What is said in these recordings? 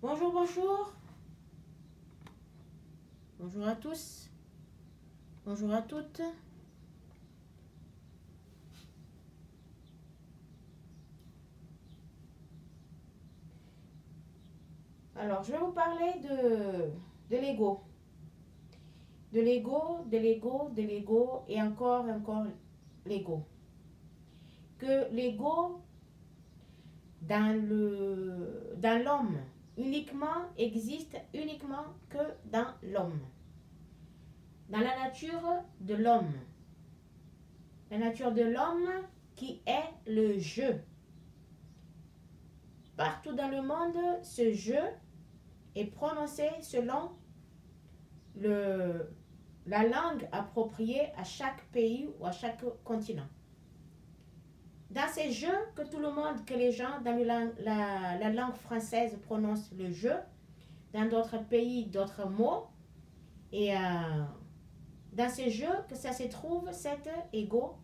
Bonjour, bonjour. Bonjour à tous. Bonjour à toutes. Alors, je vais vous parler de l'ego. De l'ego, de l'ego, de l'ego et encore l'ego. Que l'ego dans l'homme uniquement existe uniquement que dans l'homme. Dans la nature de l'homme. La nature de l'homme qui est le jeu. Partout dans le monde, ce jeu est prononcé selon la langue appropriée à chaque pays ou à chaque continent. Dans ces jeux que tout le monde, que les gens dans la langue française prononcent le jeu, dans d'autres pays, d'autres mots, et dans ces jeux que ça se trouve, cet ego,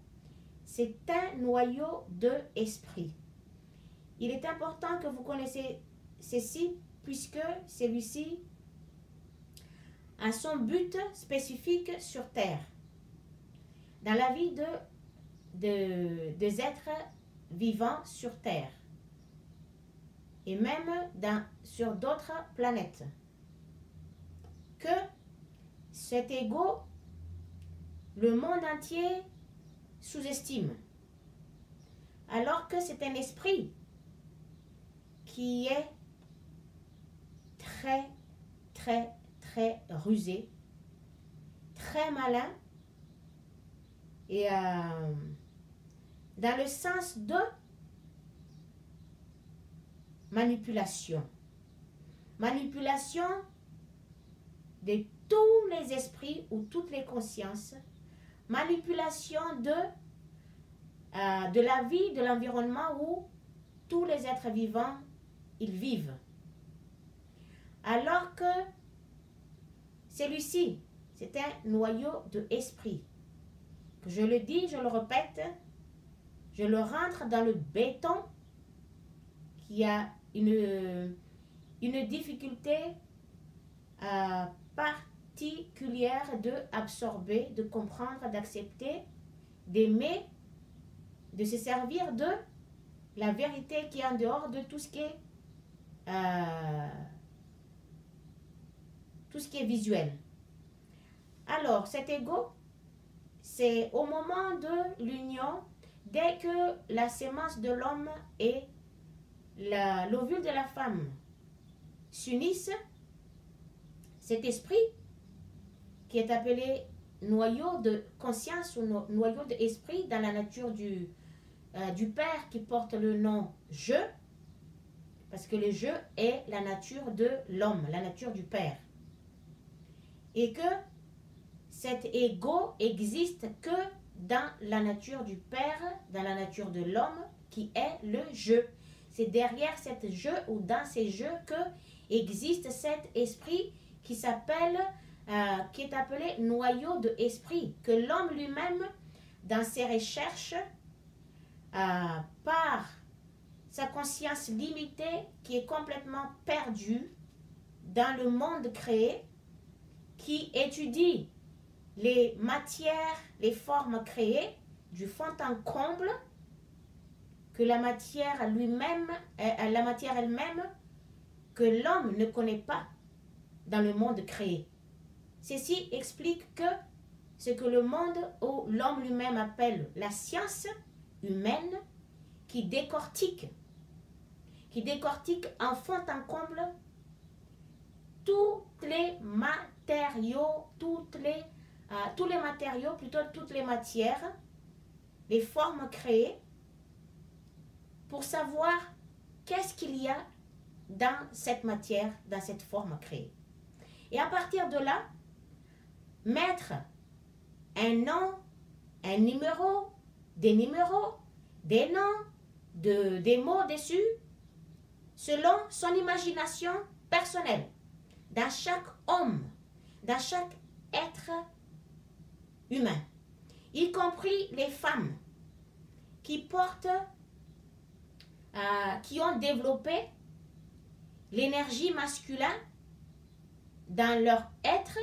c'est un noyau d'esprit. Il est important que vous connaissiez ceci, puisque celui-ci a son but spécifique sur Terre. Dans la vie des êtres vivants sur Terre. Et même sur d'autres planètes. Que cet ego, le monde entier sous-estime. Alors que c'est un esprit qui est très, très, très rusé, très malin, et dans le sens de manipulation. Manipulation de tous les esprits ou toutes les consciences. Manipulation de la vie, de l'environnement où tous les êtres vivants, ils vivent. Alors que celui-ci, c'est un noyau d'esprit. Que je le dis, je le répète, je le rentre dans le béton qui a une difficulté particulière d'absorber, de comprendre, d'accepter, d'aimer, de se servir de la vérité qui est en dehors de tout ce qui est visuel. Alors, cet ego, c'est au moment de l'union, dès que la sémence de l'homme et l'ovule de la femme s'unissent, cet esprit, qui est appelé noyau de conscience ou noyau d'esprit dans la nature du Père qui porte le nom je, parce que le je est la nature de l'homme, la nature du Père. Et que cet ego existe que dans la nature du Père, dans la nature de l'homme, qui est le je. C'est derrière cet je ou dans ces jeux que existe cet esprit qui s'appelle, qui est appelé noyau d'esprit, que l'homme lui-même, dans ses recherches, par sa conscience limitée, qui est complètement perdue dans le monde créé, qui étudie les matières, les formes créées du fond en comble, que la matière elle-même, que l'homme ne connaît pas dans le monde créé. Ceci explique que ce que le monde ou l'homme lui-même appelle la science humaine, qui décortique en fond en comble tous les matériaux, toutes les matières, les formes créées, pour savoir qu'est-ce qu'il y a dans cette matière, dans cette forme créée. Et à partir de là, mettre un nom, un numéro, des numéros, des noms, des mots dessus, selon son imagination personnelle, dans chaque homme, dans chaque être humain, y compris les femmes qui portent, qui ont développé l'énergie masculine dans leur être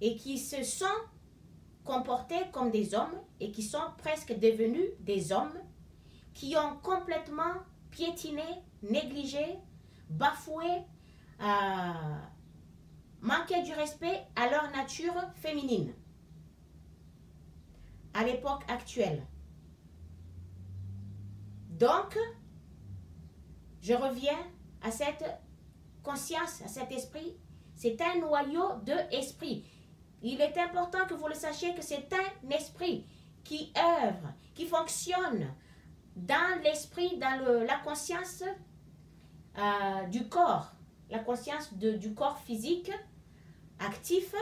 et qui se sont comportés comme des hommes et qui sont presque devenus des hommes qui ont complètement piétiné, négligé, bafoué, manqué du respect à leur nature féminine à l'époque actuelle. Donc, je reviens à cette conscience, à cet esprit. C'est un noyau de esprit. Il est important que vous le sachiez que c'est un esprit qui œuvre, qui fonctionne dans l'esprit, dans la conscience du corps, la conscience du corps physique actif,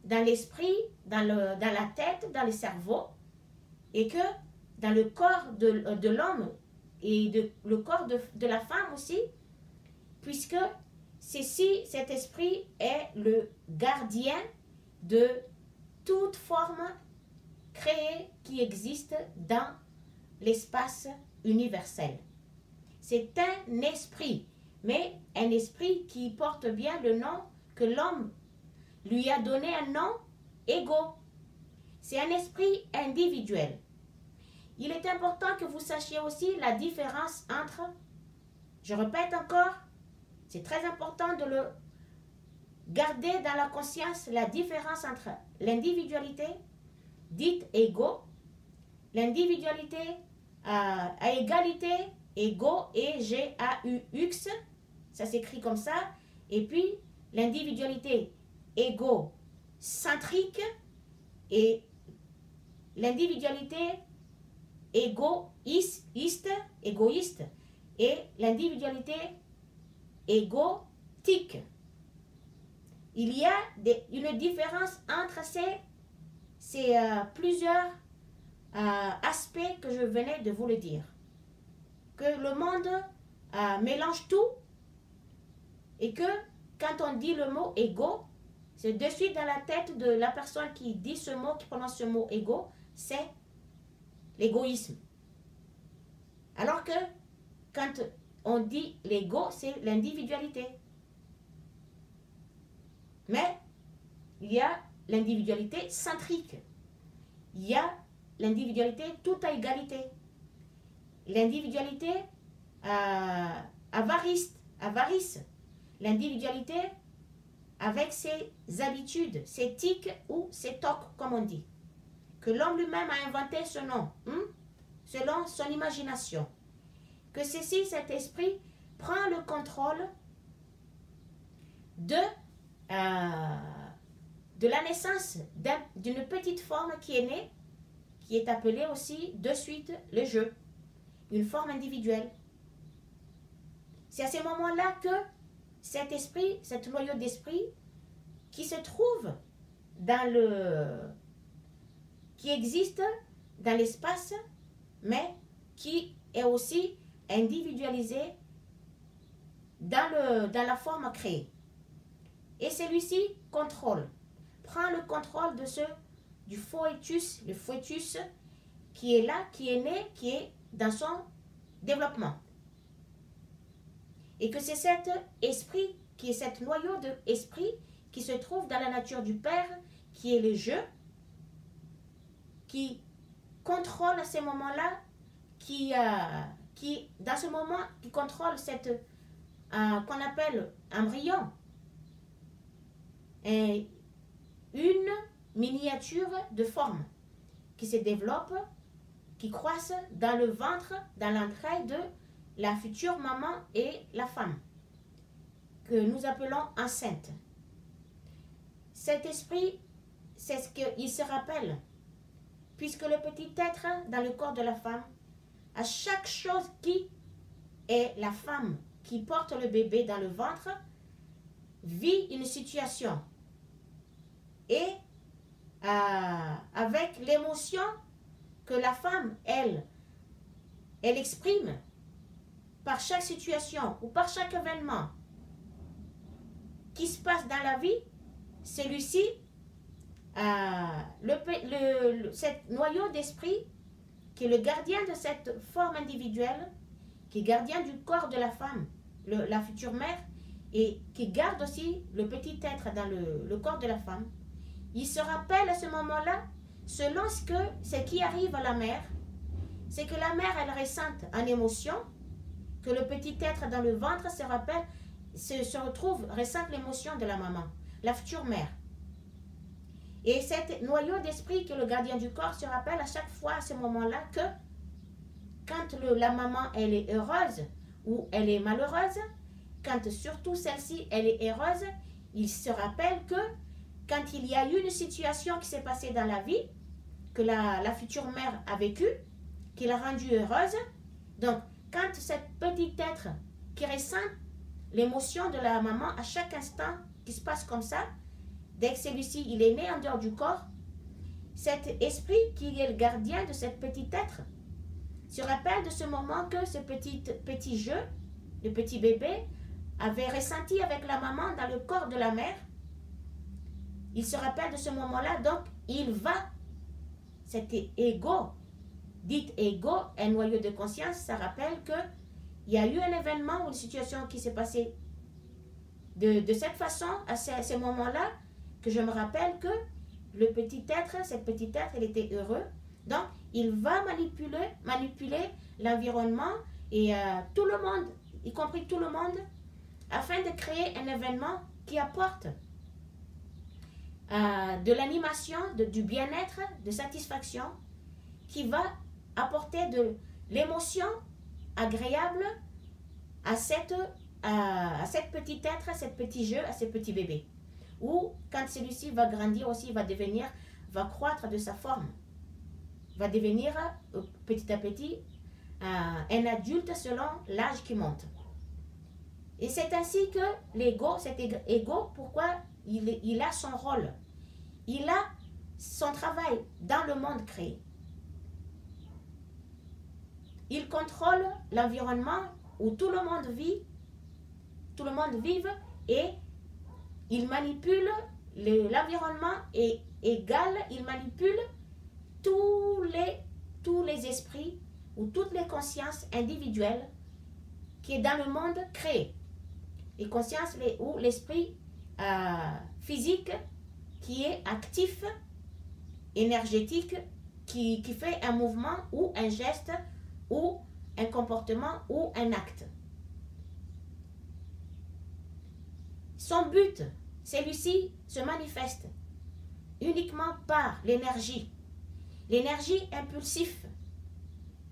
dans l'esprit, dans la tête, dans le cerveau, et que dans le corps de l'homme et le corps de la femme aussi, puisque cet esprit est le gardien de toute forme créée qui existe dans l'espace universel. C'est un esprit, mais un esprit qui porte bien le nom que l'homme lui a donné, un nom ego. C'est un esprit individuel. Il est important que vous sachiez aussi la différence entre, je répète encore, c'est très important de le garder dans la conscience, la différence entre l'individualité, dite ego, l'individualité à égalité, ego, E-G-A-U-X, ça s'écrit comme ça, et puis l'individualité égocentrique et l'individualité égoïste et l'individualité égotique. Il y a une différence entre ces plusieurs aspects que je venais de vous le dire. Que le monde mélange tout et que quand on dit le mot égo, c'est de suite dans la tête de la personne qui dit ce mot, qui prononce ce mot égo, c'est l'égoïsme. Alors que quand on dit l'ego, c'est l'individualité. Mais il y a l'individualité centrique. Il y a l'individualité tout à égalité. L'individualité avarice. L'individualité avec ses habitudes, ses tics ou ses tocs, comme on dit. Que l'homme lui-même a inventé ce nom, selon son imagination. Que cet esprit prend le contrôle de la naissance d'une petite forme qui est née, qui est appelée aussi de suite le jeu, une forme individuelle. C'est à ce moment-là que cet esprit, cet noyau d'esprit qui se trouve qui existe dans l'espace, mais qui est aussi individualisé dans la forme créée. Et celui-ci prend le contrôle du foetus, le foetus qui est là, qui est né, qui est dans son développement. Et que c'est cet esprit, qui est cet noyau d'esprit qui se trouve dans la nature du Père, qui est le jeu, qui contrôle à ces moments-là, qui dans ce moment, qui contrôle qu'on appelle embryon, et une miniature de forme qui se développe, qui croisse dans le ventre, dans l'entraille de la future maman et la femme, que nous appelons enceinte. Cet esprit, c'est ce qu'il se rappelle, puisque le petit être dans le corps de la femme, à chaque chose qui est la femme qui porte le bébé dans le ventre, vit une situation. Et avec l'émotion que la femme, elle exprime par chaque situation ou par chaque événement qui se passe dans la vie, celui-ci, cet noyau d'esprit qui est le gardien de cette forme individuelle, qui est gardien du corps de la femme, la future mère, et qui garde aussi le petit être dans le corps de la femme, il se rappelle à ce moment-là, selon ce qui arrive à la mère, c'est que la mère, elle ressente en émotion, que le petit être dans le ventre se rappelle, se retrouve, ressent l'émotion de la maman, la future mère. Et cet noyau d'esprit que le gardien du corps se rappelle à chaque fois à ce moment-là que quand la maman, elle est heureuse ou elle est malheureuse, quand surtout celle-ci, elle est heureuse, il se rappelle que quand il y a eu une situation qui s'est passée dans la vie, que la future mère a vécue, qui l'a rendue heureuse, donc quand cet petit être qui ressent l'émotion de la maman à chaque instant qui se passe comme ça, dès que celui-ci il est né en dehors du corps, cet esprit qui est le gardien de cet petit être se rappelle de ce moment que ce petit jeu, le petit bébé, avait ressenti avec la maman dans le corps de la mère. Il se rappelle de ce moment-là, donc il va, cet ego, dit ego, un noyau de conscience, ça rappelle que il y a eu un événement ou une situation qui s'est passée de cette façon, à ce moment-là, que je me rappelle que le petit être, cet petit être, il était heureux. Donc, il va manipuler l'environnement et tout le monde, y compris tout le monde, afin de créer un événement qui apporte de l'animation, du bien-être, de satisfaction, qui va apporter de l'émotion agréable à cette petit être, à ce petit jeu, à ce petit bébé. Ou quand celui-ci va grandir aussi, va croître de sa forme, va devenir petit à petit un adulte selon l'âge qui monte. Et c'est ainsi que l'ego, cet ego, pourquoi il a son rôle, il a son travail dans le monde créé. Il contrôle l'environnement où tout le monde vit, et il manipule l'environnement et il manipule tous les esprits ou toutes les consciences individuelles qui est dans le monde créé. Les consciences ou l'esprit physique qui est actif, énergétique, qui fait un mouvement ou un geste ou un comportement ou un acte. Son but, celui-ci se manifeste uniquement par l'énergie impulsive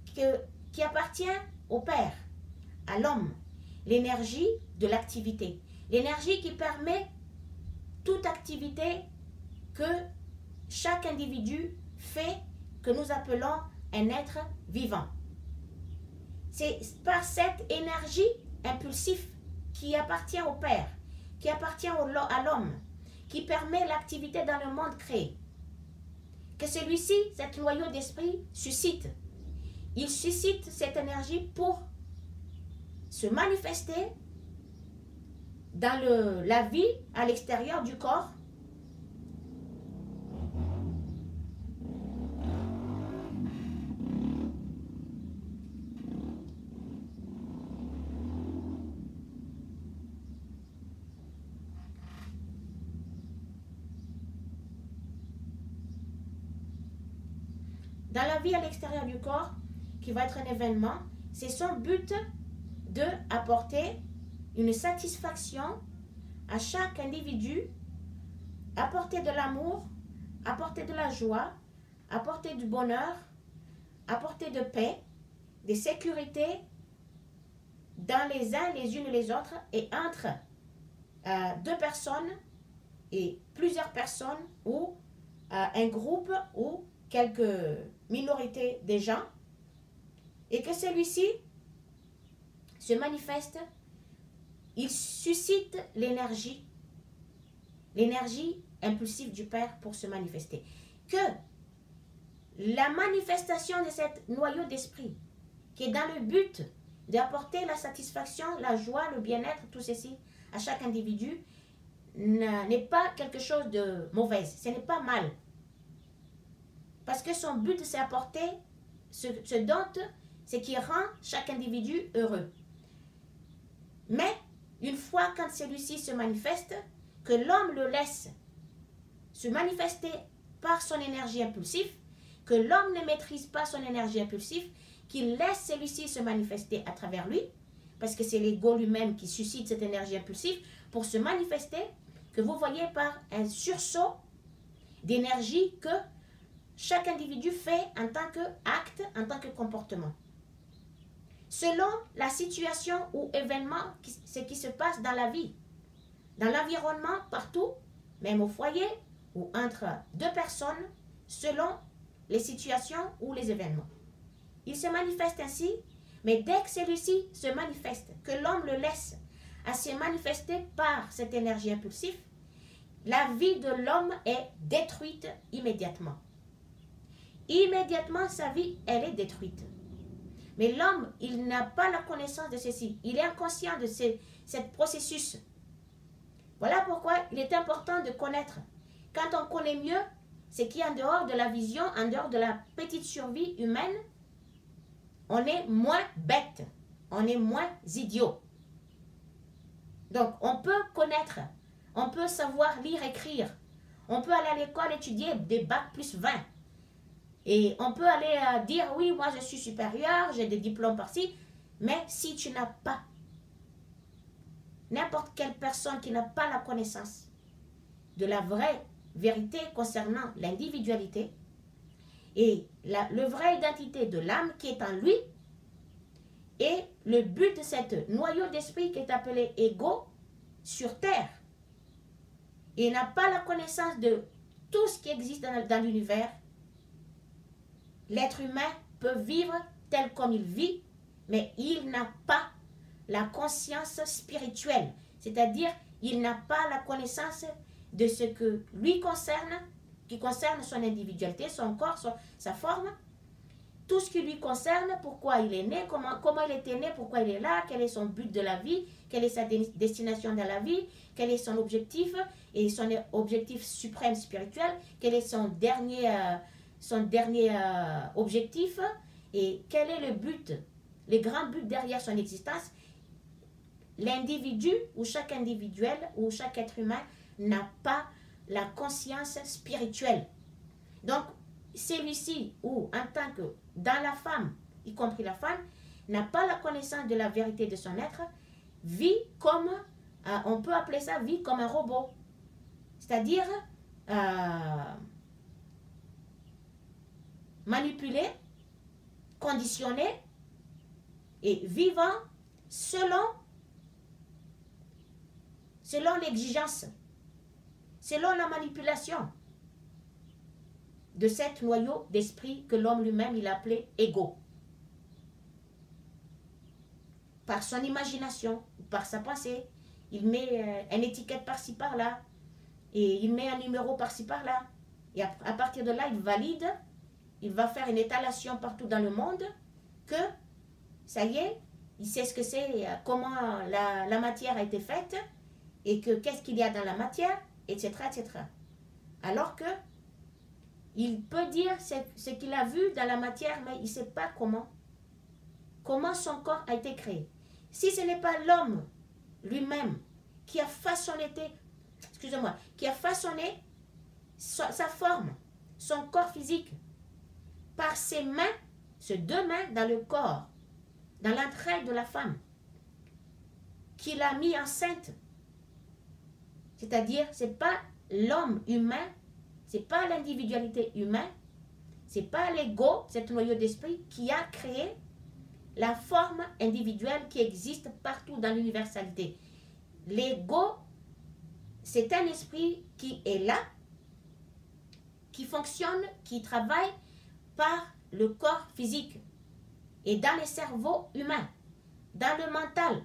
qui appartient au Père, à l'homme, l'énergie de l'activité, l'énergie qui permet toute activité que chaque individu fait, que nous appelons un être vivant. C'est par cette énergie impulsive qui appartient au Père, qui appartient à l'homme, qui permet l'activité dans le monde créé, que celui-ci, cet noyau d'esprit, suscite. Il suscite cette énergie pour se manifester dans la vie à l'extérieur du corps. Dans la vie à l'extérieur du corps, qui va être un événement, c'est son but de apporter une satisfaction à chaque individu, apporter de l'amour, apporter de la joie, apporter du bonheur, apporter de paix, de sécurité dans les uns, les unes et les autres, et entre deux personnes et plusieurs personnes, ou un groupe, ou quelques minorités de gens, et que celui-ci se manifeste, il suscite l'énergie impulsive du Père pour se manifester. Que la manifestation de cet noyau d'esprit, qui est dans le but d'apporter la satisfaction, la joie, le bien-être, tout ceci à chaque individu, n'est pas quelque chose de mauvais, ce n'est pas mal. Parce que son but, c'est apporter ce dont, ce qui rend chaque individu heureux. Mais une fois quand celui-ci se manifeste, que l'homme le laisse se manifester par son énergie impulsive, que l'homme ne maîtrise pas son énergie impulsive, qu'il laisse celui-ci se manifester à travers lui, parce que c'est l'ego lui-même qui suscite cette énergie impulsive pour se manifester, que vous voyez par un sursaut d'énergie que chaque individu fait en tant qu'acte, en tant que comportement. Selon la situation ou événement, ce qui se passe dans la vie, dans l'environnement, partout, même au foyer ou entre deux personnes, selon les situations ou les événements. Il se manifeste ainsi, mais dès que celui-ci se manifeste, que l'homme le laisse à se manifester par cette énergie impulsive, la vie de l'homme est détruite immédiatement. Immédiatement, sa vie, elle est détruite. Mais l'homme, il n'a pas la connaissance de ceci. Il est inconscient de ce processus. Voilà pourquoi il est important de connaître. Quand on connaît mieux ce qui est en dehors de la vision, en dehors de la petite survie humaine, on est moins bête, on est moins idiot. Donc, on peut connaître, on peut savoir lire, écrire. On peut aller à l'école étudier des bacs plus 20. Et on peut aller dire, oui, moi je suis supérieur, j'ai des diplômes par-ci. Mais si tu n'as pas, n'importe quelle personne qui n'a pas la connaissance de la vraie vérité concernant l'individualité et la vraie identité de l'âme qui est en lui, et le but de cette noyau d'esprit qui est appelé ego sur terre, et n'a pas la connaissance de tout ce qui existe dans l'univers, l'être humain peut vivre tel comme il vit, mais il n'a pas la conscience spirituelle, c'est-à-dire il n'a pas la connaissance de ce que lui concerne, qui concerne son individualité, son corps, sa forme, tout ce qui lui concerne, pourquoi il est né, comment il était né, pourquoi il est là, quel est son but de la vie, quelle est sa destination dans la vie, quel est son objectif, et son objectif suprême spirituel, quel est son dernier objectif, et quel est le but, le grand but derrière son existence. L'individu, ou chaque individuel, ou chaque être humain, n'a pas la conscience spirituelle. Donc, celui-ci, ou en tant que dans la femme, y compris la femme, n'a pas la connaissance de la vérité de son être, vit comme, on peut appeler ça, vit comme un robot. C'est-à-dire, manipulé, conditionné et vivant selon l'exigence, selon la manipulation de cet noyau d'esprit que l'homme lui-même il appelait ego. Par son imagination, par sa pensée, il met une étiquette par-ci par-là, et il met un numéro par-ci par-là, et à partir de là, il valide, il va faire une étalation partout dans le monde, que, ça y est, il sait ce que c'est, comment la matière a été faite, et que qu'est-ce qu'il y a dans la matière, etc., etc. Alors que il peut dire ce qu'il a vu dans la matière, mais il ne sait pas comment son corps a été créé. Si ce n'est pas l'homme lui-même qui a façonné, qui a façonné sa forme, son corps physique, par ses mains, ses deux mains dans le corps, dans l'entraille de la femme, qu'il a mis enceinte. C'est-à-dire, ce n'est pas l'homme humain, ce n'est pas l'individualité humaine, ce n'est pas l'ego, cet noyau d'esprit qui a créé la forme individuelle qui existe partout dans l'universalité. L'ego, c'est un esprit qui est là, qui fonctionne, qui travaille par le corps physique et dans le cerveau humain, dans le mental.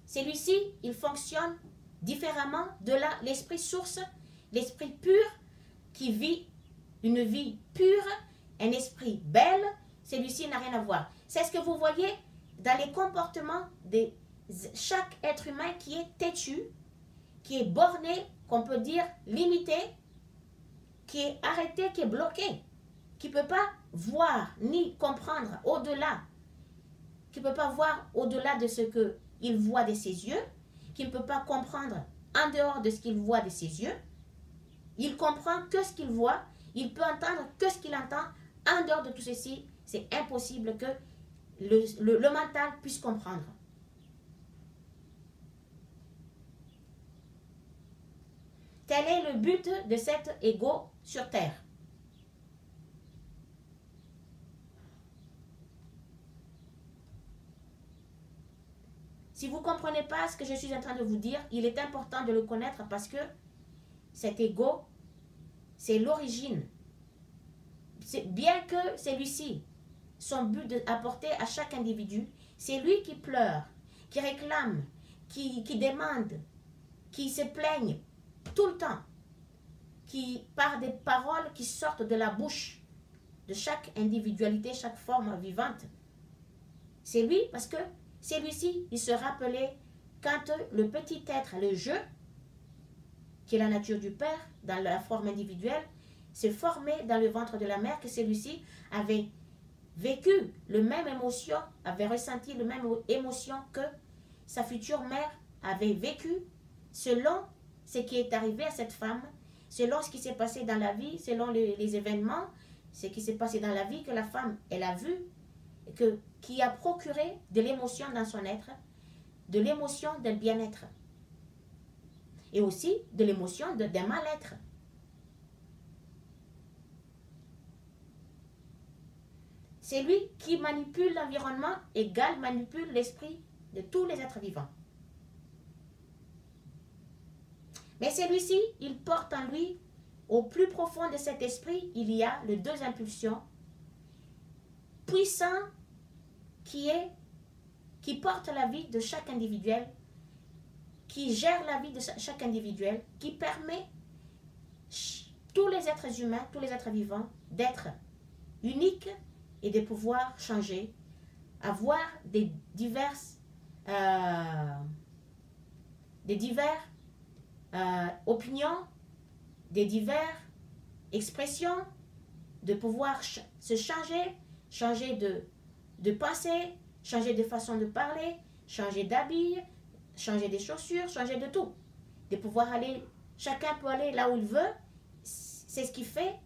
Celui-ci, il fonctionne différemment de l'esprit source, l'esprit pur qui vit une vie pure, un esprit belle, celui-ci n'a rien à voir. C'est ce que vous voyez dans les comportements de chaque être humain qui est têtu, qui est borné, qu'on peut dire limité, qui est arrêté, qui est bloqué, qui ne peut pas voir ni comprendre au-delà, qui ne peut pas voir au-delà de ce qu'il voit de ses yeux, qui ne peut pas comprendre en dehors de ce qu'il voit de ses yeux. Il comprend que ce qu'il voit, il peut entendre que ce qu'il entend. En dehors de tout ceci, c'est impossible que le mental puisse comprendre. Tel est le but de cet ego sur terre. Si vous ne comprenez pas ce que je suis en train de vous dire, il est important de le connaître parce que cet ego, c'est l'origine. Bien que celui-ci, son but d'apporter à chaque individu, c'est lui qui pleure, qui réclame, qui demande, qui se plaigne tout le temps, qui par des paroles qui sortent de la bouche de chaque individualité, chaque forme vivante. C'est lui parce que celui-ci, il se rappelait quand le petit être, le je, qui est la nature du Père, dans la forme individuelle, s'est formé dans le ventre de la mère, que celui-ci avait vécu la même émotion, avait ressenti la même émotion que sa future mère avait vécu, selon ce qui est arrivé à cette femme, selon ce qui s'est passé dans la vie, selon les événements, ce qui s'est passé dans la vie que la femme, elle a vu, qui a procuré de l'émotion dans son être, de l'émotion d'un bien-être, et aussi de l'émotion d'un mal-être. C'est lui qui manipule l'environnement, égal manipule l'esprit de tous les êtres vivants. Mais celui-ci, il porte en lui, au plus profond de cet esprit, il y a les deux impulsions puissants qui portent la vie de chaque individuel, qui gère la vie de chaque individuel, qui permet tous les êtres humains, tous les êtres vivants, d'être uniques et de pouvoir changer, avoir des diverses opinions, des diverses expressions, de pouvoir se changer de pensée, changer de façon de parler, changer d'habit, changer des chaussures, changer de tout. De pouvoir aller, chacun peut aller là où il veut. C'est ce qui fait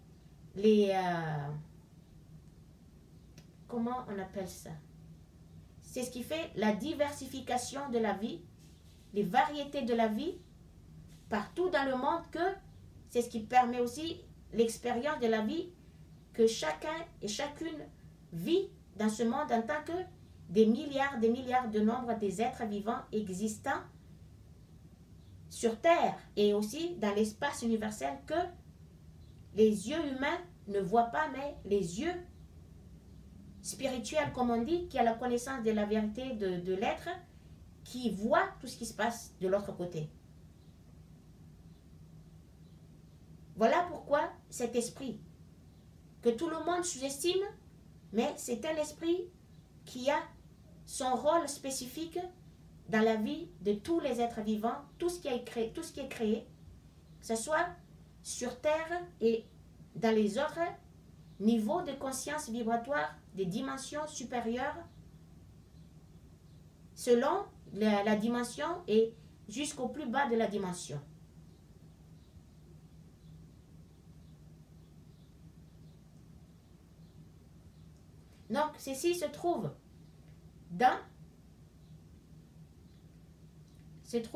comment on appelle ça? C'est ce qui fait la diversification de la vie, les variétés de la vie, partout dans le monde, que c'est ce qui permet aussi l'expérience de la vie que chacun et chacune vit dans ce monde en tant que des milliards de nombres des êtres vivants existants sur Terre et aussi dans l'espace universel que les yeux humains ne voient pas, mais les yeux spirituels, comme on dit, qui a la connaissance de la vérité de l'être, qui voit tout ce qui se passe de l'autre côté. Voilà pourquoi cet esprit, que tout le monde sous-estime, mais c'est un esprit qui a son rôle spécifique dans la vie de tous les êtres vivants, tout ce qui est créé, que ce soit sur Terre et dans les autres niveaux de conscience vibratoire des dimensions supérieures, selon la dimension et jusqu'au plus bas de la dimension. Donc, ceci se trouve dans chaque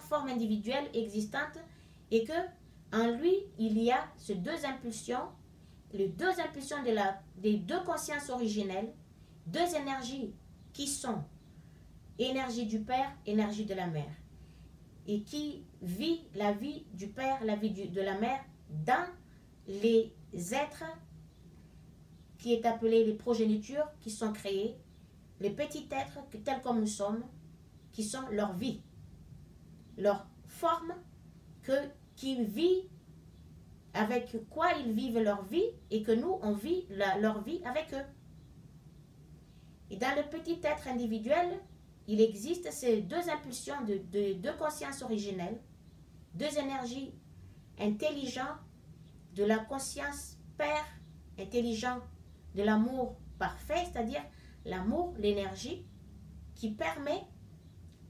forme individuelle existante, et que en lui, il y a ces deux impulsions, les deux impulsions des deux consciences originelles, deux énergies qui sont énergie du Père, énergie de la Mère, et qui vit la vie du Père, la vie de la Mère dans les êtres qui est appelé les progénitures, qui sont créés, les petits êtres tels comme nous sommes, qui sont leur vie, leur forme, qui vit, avec quoi ils vivent leur vie, et que nous, on vit leur vie avec eux. Et dans le petit être individuel, il existe ces deux impulsions de deux consciences originelles, deux énergies intelligentes de la conscience Père intelligent, de l'amour parfait, c'est-à-dire l'amour, l'énergie, qui permet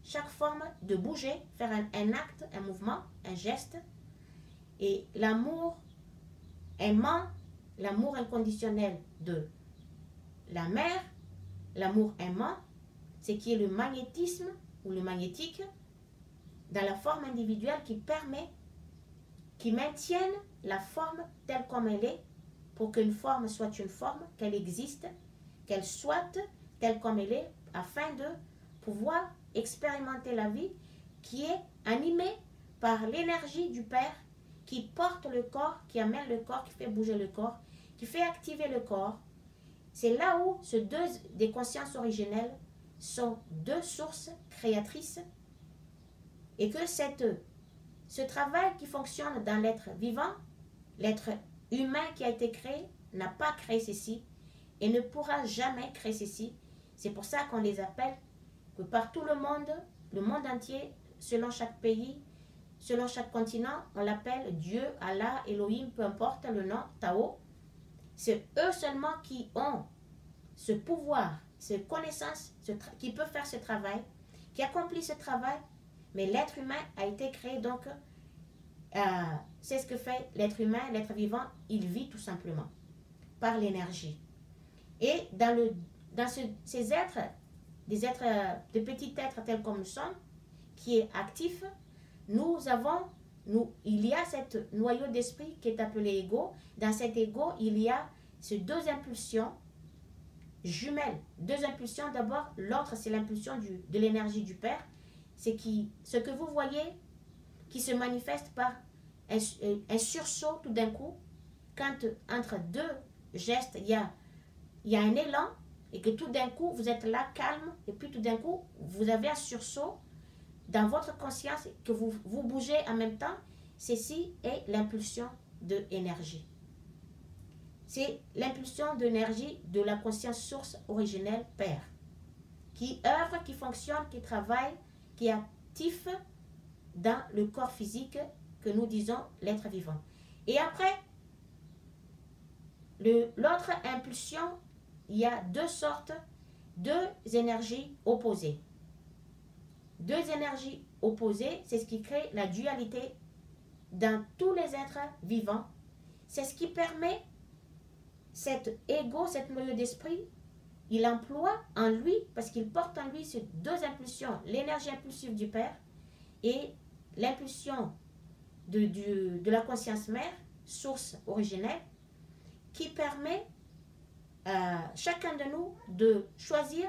chaque forme de bouger, faire un acte, un mouvement, un geste. Et l'amour aimant, l'amour inconditionnel de la mère, l'amour aimant, c'est qui est le magnétisme ou le magnétique dans la forme individuelle qui permet, qui maintienne la forme telle comme elle est pour qu'une forme soit une forme, qu'elle existe, qu'elle soit telle comme elle est, afin de pouvoir expérimenter la vie qui est animée par l'énergie du Père qui porte le corps, qui amène le corps, qui fait bouger le corps, qui fait activer le corps. C'est là où ces deux des consciences originelles sont deux sources créatrices et que ce travail qui fonctionne dans l'être vivant, l'être humain qui a été créé, n'a pas créé ceci et ne pourra jamais créer ceci. C'est pour ça qu'on les appelle que partout le monde entier, selon chaque pays, selon chaque continent, on l'appelle Dieu, Allah, Elohim, peu importe le nom, Tao. C'est eux seulement qui ont ce pouvoir, cette connaissance, qui peut faire ce travail, qui accomplit ce travail, mais l'être humain a été créé, donc c'est ce que fait l'être humain, l'être vivant, il vit tout simplement par l'énergie. Et dans ces êtres, des êtres, de petits êtres tels comme nous sommes, qui est actif, il y a ce noyau d'esprit qui est appelé ego. Dans cet ego, il y a ces deux impulsions jumelles. Deux impulsions, d'abord, l'autre c'est l'impulsion de l'énergie du Père. C'est ce que vous voyez qui se manifeste par un sursaut tout d'un coup, quand entre deux gestes, il y a un élan, et que tout d'un coup, vous êtes là, calme, et puis tout d'un coup, vous avez un sursaut dans votre conscience, que vous bougez en même temps. Ceci est l'impulsion de énergie. C'est l'impulsion d'énergie de la conscience source originelle Père, qui œuvre, qui fonctionne, qui travaille, qui est actif dans le corps physique que nous disons l'être vivant. Et après, l'autre impulsion, il y a deux énergies opposées. Deux énergies opposées, c'est ce qui crée la dualité dans tous les êtres vivants. C'est ce qui permet cet ego, cette noyau d'esprit, il emploie en lui, parce qu'il porte en lui ces deux impulsions, l'énergie impulsive du Père et l'impulsion de la conscience mère, source originelle, qui permet à chacun de nous de choisir,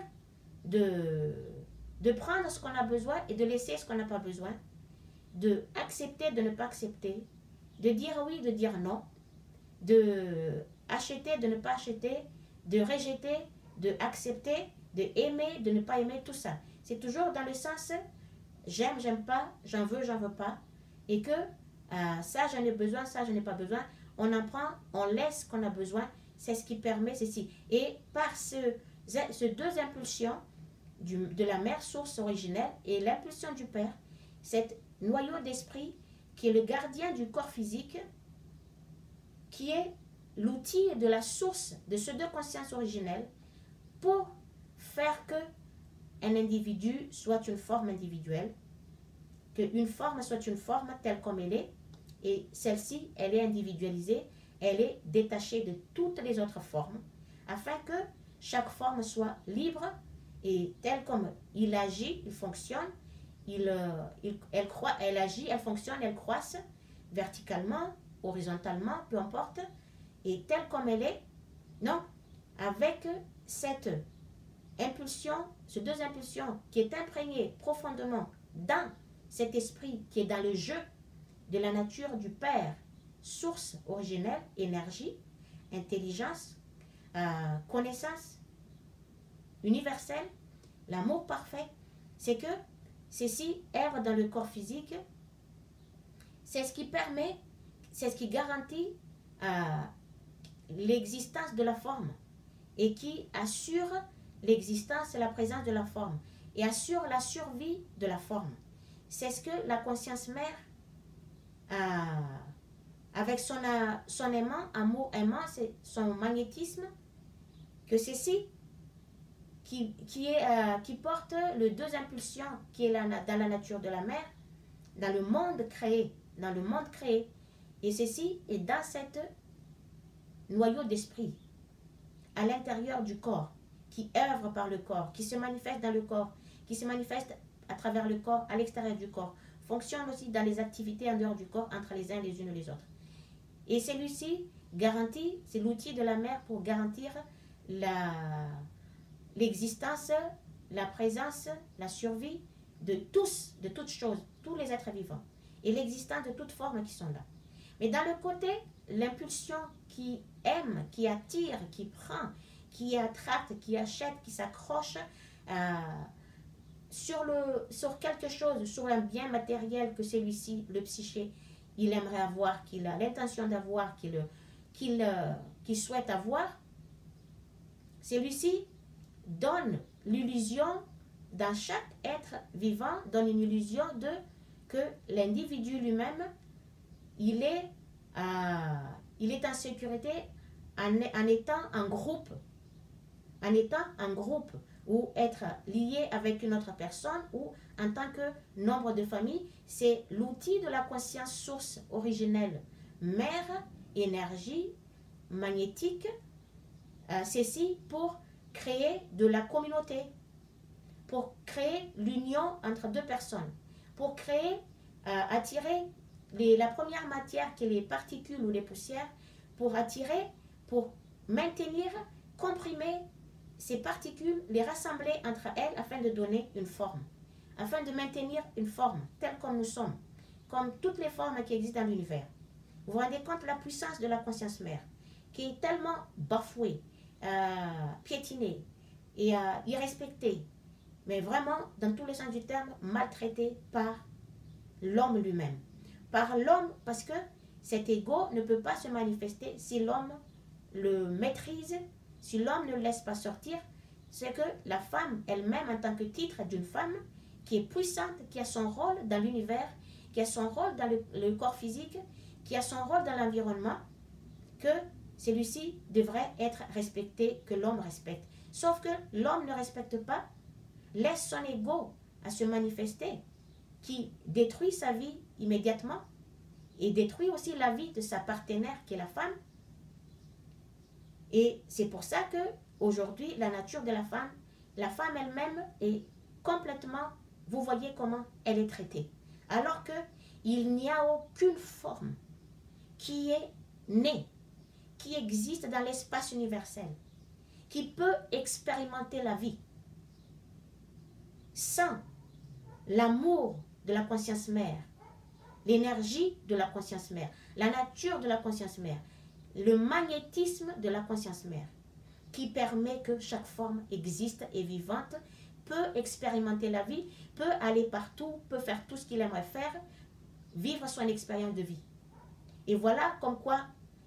de prendre ce qu'on a besoin et de laisser ce qu'on n'a pas besoin, de accepter, de ne pas accepter, de dire oui, de dire non, de acheter, de ne pas acheter, de rejeter, de accepter, de aimer, de ne pas aimer, tout ça. C'est toujours dans le sens j'aime, j'aime pas, j'en veux pas, et que ça j'en ai besoin, ça je n'ai pas besoin. On en prend, on laisse ce qu'on a besoin, c'est ce qui permet ceci. Et par ces deux impulsions de la mère source originelle et l'impulsion du Père, cet noyau d'esprit qui est le gardien du corps physique, qui est l'outil de la source de ces deux consciences originelles pour faire que un individu soit une forme individuelle, qu'une forme soit une forme telle comme elle est, et celle-ci, elle est individualisée, elle est détachée de toutes les autres formes, afin que chaque forme soit libre et telle comme il agit, il fonctionne, elle agit, elle fonctionne, elle croisse verticalement, horizontalement, peu importe, et telle comme elle est, non, avec cette impulsion, ces deux impulsions qui est imprégnée profondément dans cet esprit qui est dans le jeu de la nature du Père, source originelle, énergie, intelligence, connaissance universelle, l'amour parfait, c'est que ceci œuvre dans le corps physique, c'est ce qui permet, c'est ce qui garantit l'existence de la forme et qui assure l'existence et la présence de la forme et assure la survie de la forme. C'est ce que la conscience mère, avec son aimant, amour aimant, c'est son magnétisme, que ceci qui porte les deux impulsions qui est dans la nature de la mère, dans le monde créé, Et ceci est dans cette noyau d'esprit, à l'intérieur du corps, qui œuvre par le corps, qui se manifeste dans le corps, qui se manifeste à travers le corps, à l'extérieur du corps, fonctionne aussi dans les activités en dehors du corps, entre les uns les unes et les autres. Et celui-ci garantit, c'est l'outil de la mère pour garantir l'existence, la présence, la survie de tous, de toutes choses, tous les êtres vivants, et l'existence de toutes formes qui sont là. Mais dans le côté, l'impulsion qui aime, qui attire, qui prend, qui attrape, qui achète, qui s'accroche sur quelque chose, sur un bien matériel que celui-ci, le psyché, il aimerait avoir, qu'il a l'intention d'avoir, qu'il souhaite avoir, celui-ci donne l'illusion, dans chaque être vivant, donne une illusion que l'individu lui-même, il est en sécurité en étant en groupe, ou être lié avec une autre personne, ou en tant que nombre de familles. C'est l'outil de la conscience source originelle, mère, énergie, magnétique, ceci pour créer de la communauté, pour créer l'union entre deux personnes, pour créer, attirer la première matière qui est les particules ou les poussières, pour attirer, pour maintenir, comprimer ces particules, les rassembler entre elles afin de donner une forme, afin de maintenir une forme telle comme nous sommes, comme toutes les formes qui existent dans l'univers. Vous vous rendez compte de la puissance de la conscience mère, qui est tellement bafouée, piétinée et irrespectée, mais vraiment, dans tous les sens du terme, maltraitée par l'homme lui-même. Par l'homme, parce que cet ego ne peut pas se manifester si l'homme le maîtrise, si l'homme ne le laisse pas sortir. C'est que la femme elle-même, en tant que titre d'une femme, qui est puissante, qui a son rôle dans l'univers, qui a son rôle dans le corps physique, qui a son rôle dans l'environnement, que celui-ci devrait être respecté, que l'homme respecte. Sauf que l'homme ne respecte pas, laisse son ego à se manifester, qui détruit sa vie immédiatement et détruit aussi la vie de sa partenaire qui est la femme. Et c'est pour ça que aujourd'hui la nature de la femme elle-même est complètement, vous voyez comment elle est traitée. Alors que il n'y a aucune forme qui est née, qui existe dans l'espace universel, qui peut expérimenter la vie sans l'amour de la conscience mère, l'énergie de la conscience mère, la nature de la conscience mère, le magnétisme de la conscience mère, qui permet que chaque forme existe et vivante, peut expérimenter la vie, peut aller partout, peut faire tout ce qu'il aimerait faire, vivre son expérience de vie. Et voilà comme quoi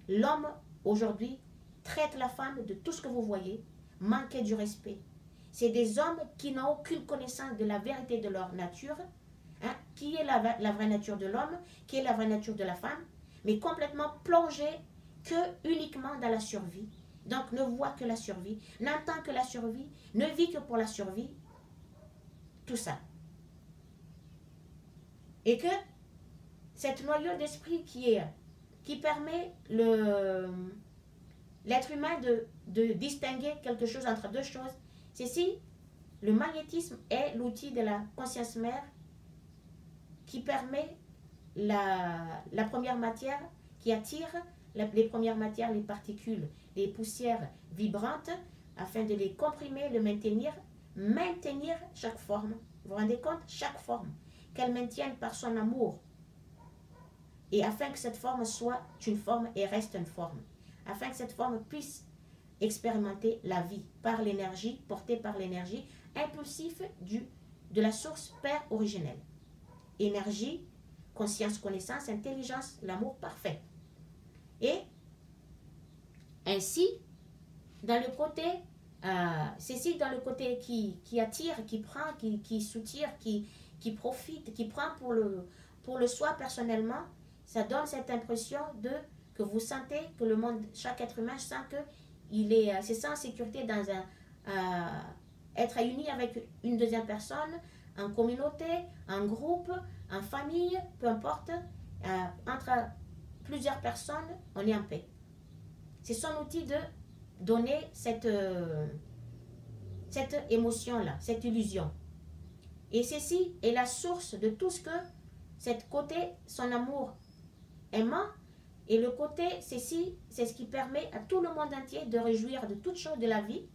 l'homme aujourd'hui traite la femme de tout ce que vous voyez, manquer du respect. C'est des hommes qui n'ont aucune connaissance de la vérité de leur nature, qui est la vraie nature de l'homme, qui est la vraie nature de la femme, mais complètement plongés uniquement dans la survie. Donc ne voit que la survie, n'entend que la survie, ne vit que pour la survie, tout ça. Et que cette noyau d'esprit qui permet l'être humain de distinguer quelque chose entre deux choses, c'est si le magnétisme est l'outil de la conscience mère qui permet la première matière, qui attire les premières matières, les particules, les poussières vibrantes, afin de les comprimer, le maintenir chaque forme. Vous vous rendez compte? Chaque forme, qu'elle maintienne par son amour. Et afin que cette forme soit une forme et reste une forme. Afin que cette forme puisse expérimenter la vie par l'énergie, portée par l'énergie impulsive de la source Père originelle. Énergie, conscience, connaissance, intelligence, l'amour parfait. Et ainsi, dans le côté, ceci dans le côté qui attire, qui prend, qui soutire, qui profite, qui prend pour le soi personnellement, ça donne cette impression que vous sentez que le monde, chaque être humain sent que se sent en sécurité dans être uni avec une deuxième personne, en communauté, en groupe, en famille, peu importe, entre plusieurs personnes, on est en paix. C'est son outil de donner cette émotion-là, cette illusion. Et ceci est la source de tout ce que cette côté, son amour aimant, et le côté, ceci, c'est ce qui permet à tout le monde entier de réjouir de toutes choses de la vie.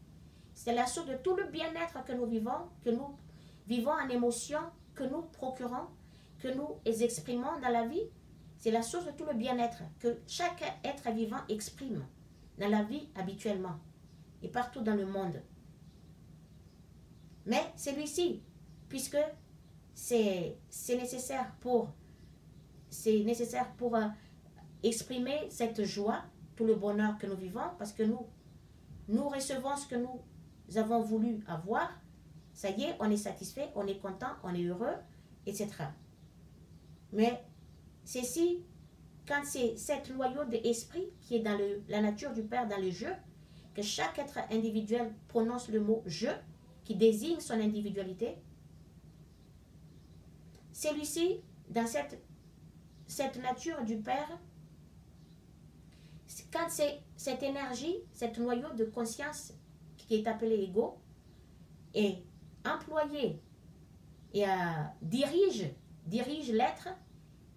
C'est la source de tout le bien-être que nous vivons en émotion, que nous procurons, que nous exprimons dans la vie. C'est la source de tout le bien-être que chaque être vivant exprime dans la vie habituellement et partout dans le monde. Mais celui-ci, puisque c'est nécessaire pour exprimer cette joie, tout le bonheur que nous vivons, parce que nous recevons ce que nous avons voulu avoir, ça y est, on est satisfait, on est content, on est heureux, etc. Mais ceci, quand c'est cette noyau d'esprit qui est dans la nature du Père, dans le jeu, que chaque être individuel prononce le mot « je », qui désigne son individualité, celui-ci, dans cette nature du Père, quand c'est cette énergie, cette noyau de conscience qui est appelé ego, est employé et dirige l'être,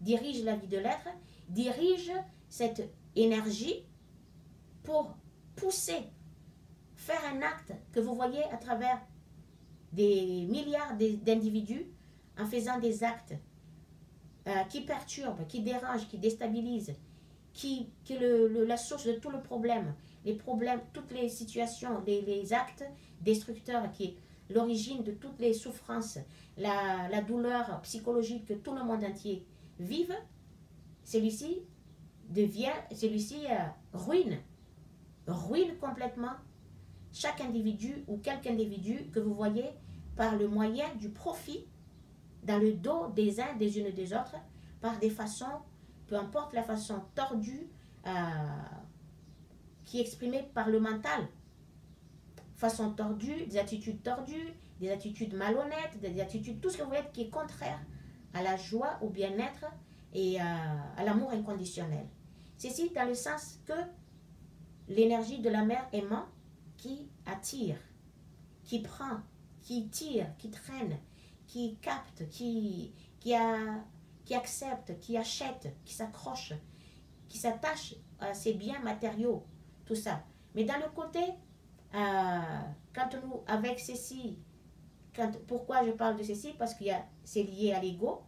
dirige la vie de l'être, dirige cette énergie pour pousser, faire un acte que vous voyez à travers des milliards d'individus en faisant des actes qui perturbent, qui dérangent, qui déstabilisent, qui est la source de tout le problème, les problèmes, toutes les situations, les actes destructeurs, qui est l'origine de toutes les souffrances, la douleur psychologique que tout le monde entier vive, celui-ci ruine complètement chaque individu ou quelque individu que vous voyez par le moyen du profit dans le dos des uns, des unes des autres, par des façons, peu importe la façon tordue, qui est exprimée par le mental. Façon tordue, des attitudes tordues, des attitudes malhonnêtes, des attitudes, tout ce que vous voyez qui est contraire à la joie, au bien-être et à l'amour inconditionnel. Ceci dans le sens que l'énergie de la mère aimant qui attire, qui prend, qui tire, qui traîne, qui capte, qui accepte, qui achète, qui s'accroche, qui s'attache à ses biens matériaux, tout ça. Mais dans le côté, quand nous, avec ceci, pourquoi je parle de ceci? Parce que c'est lié à l'ego,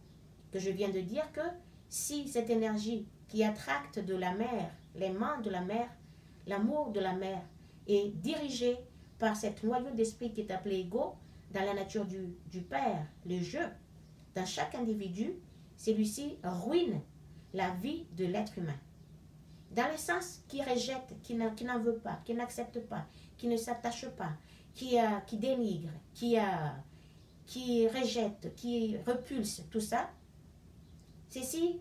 que je viens de dire que si cette énergie qui attracte de la mère, l'aimant de la mère, l'amour de la mère, est dirigée par cette noyau d'esprit qui est appelé ego, dans la nature du Père, le jeu, dans chaque individu, celui-ci ruine la vie de l'être humain. Dans le sens qui rejette, qui n'en veut pas, qui n'accepte pas, qui ne s'attache pas, qui dénigre, qui rejette, qui repulse, tout ça, ceci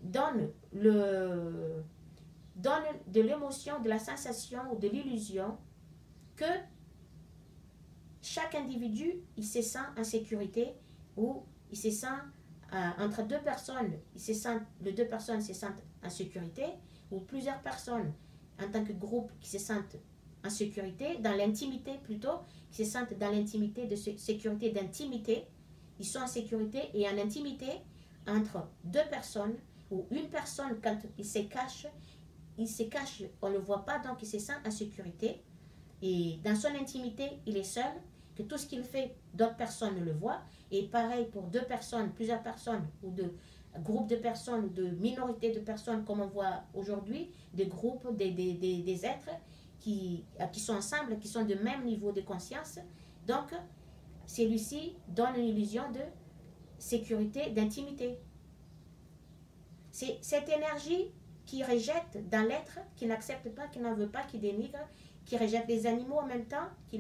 donne de l'émotion, de la sensation ou de l'illusion que chaque individu, il se sent en sécurité ou il se sent entre deux personnes, les deux personnes se sentent en sécurité ou plusieurs personnes en tant que groupe qui se sentent en sécurité, dans l'intimité plutôt, qui se sentent dans l'intimité de sécurité, d'intimité, ils sont en sécurité et en intimité entre deux personnes ou une personne quand il se cache, on ne le voit pas, donc il se sent en sécurité et dans son intimité, il est seul, que tout ce qu'il fait, d'autres personnes ne le voient. Et pareil pour deux personnes, plusieurs personnes, ou de groupes de personnes, ou de minorités de personnes, comme on voit aujourd'hui, des groupes, des êtres qui sont ensemble, qui sont de même niveau de conscience. Donc, celui-ci donne une illusion de sécurité, d'intimité. C'est cette énergie qui rejette dans l'être, qui n'accepte pas, qui n'en veut pas, qui dénigre, qui rejette les animaux en même temps, qui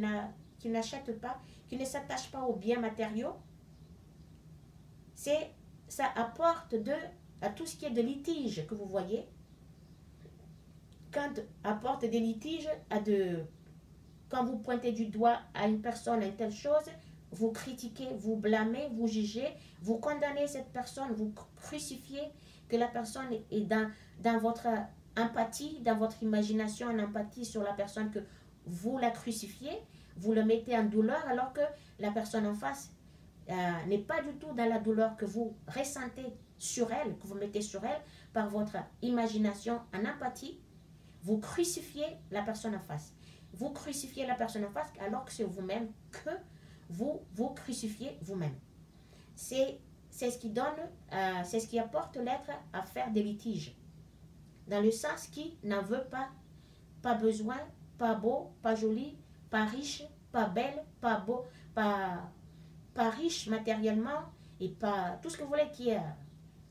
n'achète pas, qui ne s'attache pas aux biens matériaux. Ça apporte à tout ce qui est de litige que vous voyez. Quand apporte des litiges quand vous pointez du doigt à une personne, à une telle chose, vous critiquez, vous blâmez, vous jugez, vous condamnez cette personne, vous crucifiez, que la personne est dans votre empathie, dans votre imagination, en empathie sur la personne, que vous la crucifiez, vous le mettez en douleur, alors que la personne en face n'est pas du tout dans la douleur que vous ressentez sur elle, que vous mettez sur elle par votre imagination en empathie. Vous crucifiez la personne en face. Vous crucifiez la personne en face alors que c'est vous-même que vous crucifiez vous-même. C'est ce qui donne, c'est ce qui apporte l'être à faire des litiges. Dans le sens qui n'en veut pas besoin, pas beau, pas joli, pas riche, pas belle, pas beau, pas riche matériellement et pas tout ce que vous voulez, qui est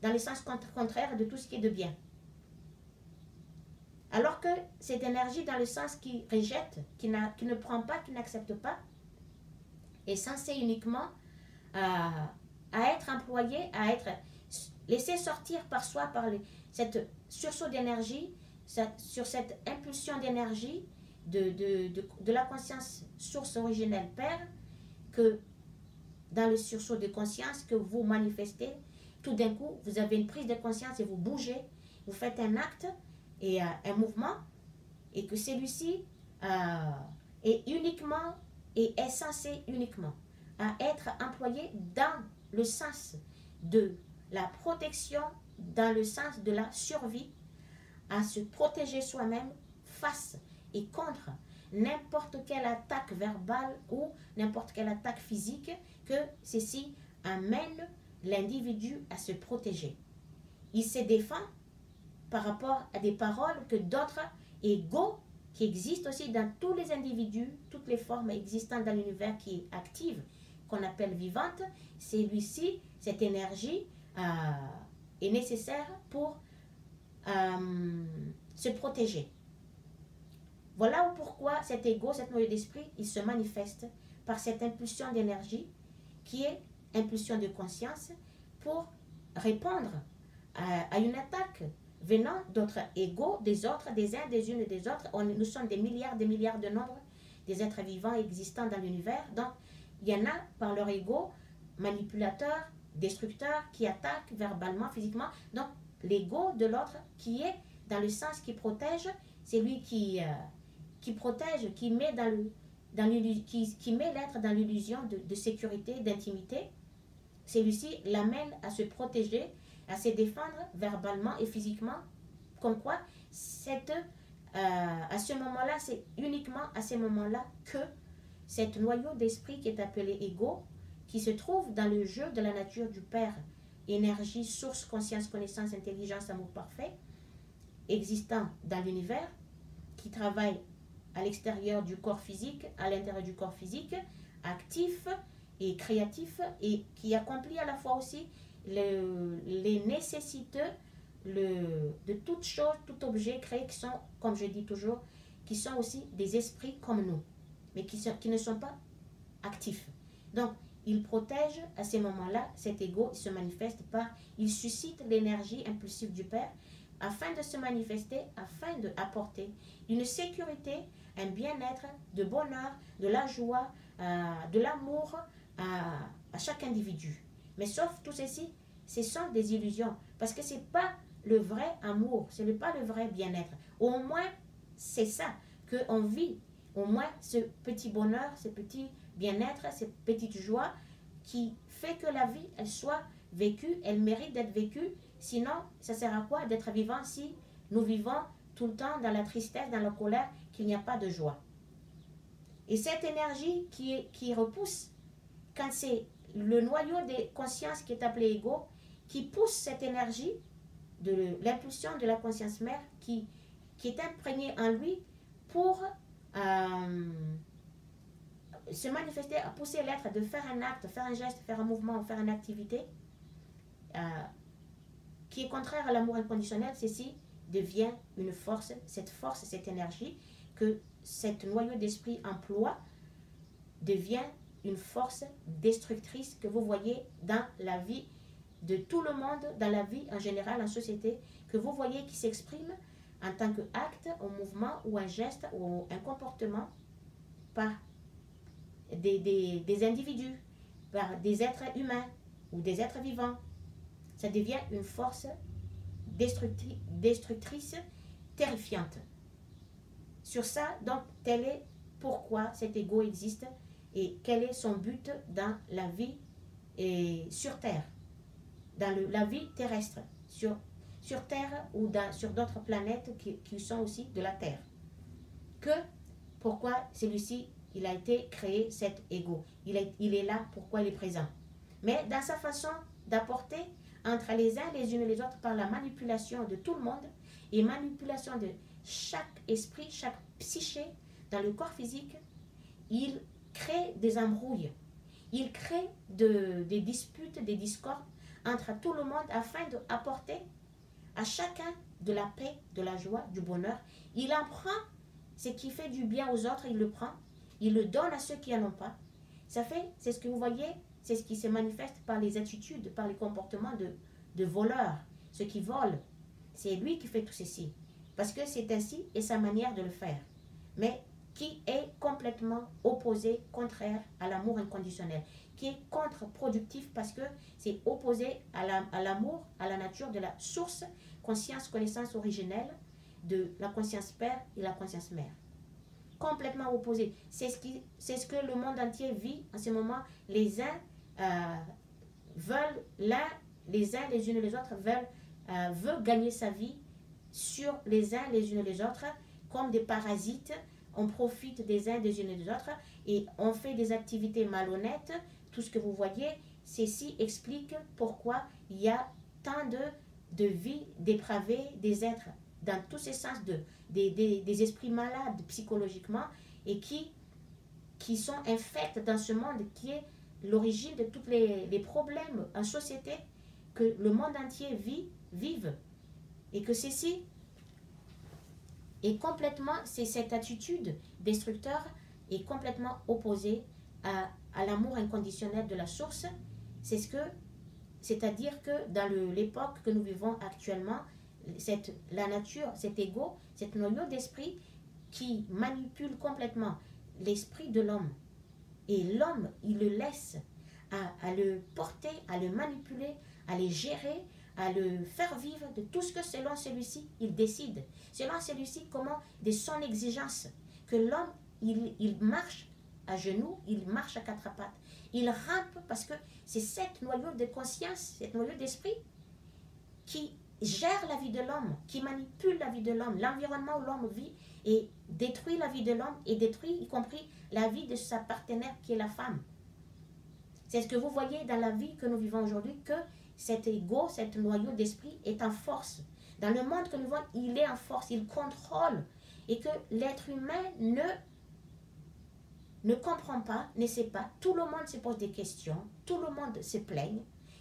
dans le sens contraire de tout ce qui est de bien. Alors que cette énergie dans le sens qui rejette, qui ne prend pas, qui n'accepte pas, est censée uniquement à être employée, à être laissée sortir par soi, par cette sursaut d'énergie, sur cette impulsion d'énergie de la conscience source originelle Père, que dans le sursaut de conscience que vous manifestez, tout d'un coup, vous avez une prise de conscience et vous bougez, vous faites un acte et un mouvement, et que celui-ci est uniquement et est censé uniquement à être employé dans le sens de la protection, dans le sens de la survie, à se protéger soi-même face et contre n'importe quelle attaque verbale ou n'importe quelle attaque physique, que ceci amène l'individu à se protéger. Il se défend par rapport à des paroles que d'autres égaux qui existent aussi dans tous les individus, toutes les formes existantes dans l'univers qui est active, qu'on appelle vivante, celui-ci, cette énergie est nécessaire pour se protéger. Voilà pourquoi cet ego, cette noyau d'esprit, il se manifeste par cette impulsion d'énergie qui est impulsion de conscience pour répondre à une attaque venant d'autres égaux, des autres, des uns, des unes et des autres. Nous sommes des milliards de nombres des êtres vivants existants dans l'univers. Donc, il y en a par leur ego manipulateurs, destructeurs, qui attaquent verbalement, physiquement. Donc, l'ego de l'autre qui est dans le sens qui protège, c'est lui qui protège, qui met qui met l'être dans l'illusion de sécurité, d'intimité. Celui-ci l'amène à se protéger, à se défendre verbalement et physiquement. Comme quoi, à ce moment-là, c'est uniquement à ce moment-là que cet noyau d'esprit qui est appelé ego, qui se trouve dans le jeu de la nature du Père, énergie, source, conscience, connaissance, intelligence, amour parfait, existant dans l'univers, qui travaille à l'extérieur du corps physique, à l'intérieur du corps physique, actif et créatif, et qui accomplit à la fois aussi les nécessités de toute chose, tout objet créé, qui sont, comme je dis toujours, qui sont aussi des esprits comme nous, mais qui ne sont pas actifs. Donc, il protège à ces moments-là, cet ego se manifeste il suscite l'énergie impulsive du Père afin de se manifester, afin d'apporter une sécurité, un bien-être, de bonheur, de la joie, de l'amour à chaque individu. Mais sauf tout ceci, ce sont des illusions, parce que ce n'est pas le vrai amour, ce n'est pas le vrai bien-être. Au moins, c'est ça qu'on vit, au moins ce petit bonheur, ce petit bien-être, cette petite joie qui fait que la vie, elle soit vécue, elle mérite d'être vécue. Sinon, ça sert à quoi d'être vivant si nous vivons tout le temps dans la tristesse, dans la colère, qu'il n'y a pas de joie. Et cette énergie qui repousse, quand c'est le noyau des consciences qui est appelé ego, qui pousse cette énergie de l'impulsion de la conscience mère qui est imprégnée en lui pour se manifester, à pousser l'être de faire un acte, faire un geste, faire un mouvement, faire une activité qui est contraire à l'amour inconditionnel. Ceci devient une force, cette énergie que cet noyau d'esprit emploie devient une force destructrice que vous voyez dans la vie de tout le monde, dans la vie en général, en société, que vous voyez qui s'exprime en tant qu'acte, un mouvement ou un geste ou un comportement par des individus, par des êtres humains ou des êtres vivants. Ça devient une force destructrice, terrifiante. Sur ça, donc, tel est pourquoi cet ego existe et quel est son but dans la vie et sur Terre, dans la vie terrestre, sur Terre ou sur d'autres planètes qui sont aussi de la Terre. Pourquoi celui-ci, il a été créé, cet ego. Il est là, pourquoi il est présent. Mais dans sa façon d'apporter entre les uns les unes et les autres par la manipulation de tout le monde et manipulation de chaque esprit, chaque psyché dans le corps physique, il crée des embrouilles, il crée des disputes, des discordes entre tout le monde afin d'apporter à chacun de la paix, de la joie, du bonheur. Il en prend ce qui fait du bien aux autres, il le prend, il le donne à ceux qui n'en ont pas. C'est ce que vous voyez, c'est ce qui se manifeste par les attitudes, par les comportements de voleurs, ceux qui volent. C'est lui qui fait tout ceci, parce que c'est ainsi et sa manière de le faire. Mais qui est complètement opposé, contraire à l'amour inconditionnel, qui est contre-productif parce que c'est opposé à l'amour, à la nature de la source, conscience, connaissance originelle de la conscience père et la conscience mère. Complètement opposé. C'est ce que le monde entier vit en ce moment. Les uns veulent, les uns les unes et les autres veulent gagner sa vie sur les uns les unes et les autres comme des parasites. On profite des uns des unes et des autres et on fait des activités malhonnêtes. Tout ce que vous voyez, ceci explique pourquoi il y a tant de vies dépravées, des êtres dans tous ces sens, des esprits malades psychologiquement et qui sont infects dans ce monde qui est l'origine de tous les problèmes en société que le monde entier vive. Et que ceci est complètement, c'est cette attitude destructeur est complètement opposée à l'amour inconditionnel de la source. C'est-à-dire que dans l'époque que nous vivons actuellement, la nature, cet ego, cet noyau d'esprit qui manipule complètement l'esprit de l'homme. Et l'homme, il le laisse à le porter, à le manipuler, à le gérer, à le faire vivre de tout ce que selon celui-ci, il décide. Selon celui-ci, comment, de son exigence, que l'homme, il marche à genoux, il marche à quatre pattes. Il rampe parce que c'est cet noyau de conscience, cet noyau d'esprit qui gère la vie de l'homme, qui manipule la vie de l'homme, l'environnement où l'homme vit et détruit la vie de l'homme et détruit y compris la vie de sa partenaire qui est la femme. C'est ce que vous voyez dans la vie que nous vivons aujourd'hui, que cet ego, cet noyau d'esprit est en force. Dans le monde que nous vivons, il est en force, il contrôle et que l'être humain ne comprend pas, ne sait pas. Tout le monde se pose des questions, tout le monde se plaigne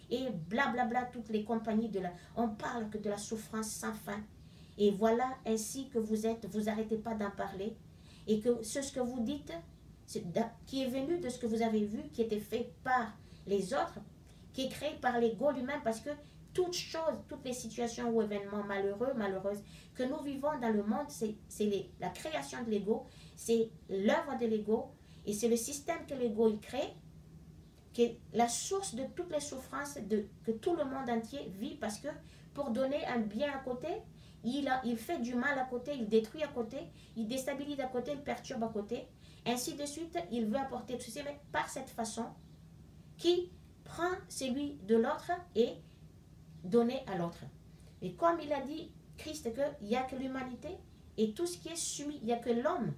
et blablabla, toutes les compagnies on parle que de la souffrance sans fin. Et voilà ainsi que vous êtes, vous n'arrêtez pas d'en parler et que ce que vous dites, qui est venu de ce que vous avez vu, qui était fait par les autres, qui est créé par l'ego lui-même, parce que toutes choses, toutes les situations ou événements malheureux, malheureuses que nous vivons dans le monde, c'est la création de l'ego, c'est l'œuvre de l'ego, et c'est le système que l'ego il crée, qui est la source de toutes les souffrances que tout le monde entier vit, parce que pour donner un bien à côté, il fait du mal à côté, il détruit à côté, il déstabilise à côté, il perturbe à côté, ainsi de suite, il veut apporter tout ceci, mais par cette façon, qui prend celui de l'autre et donner à l'autre. Et comme il a dit, Christ, qu'il n'y a que l'humanité et tout ce qui est soumis, il n'y a que l'homme.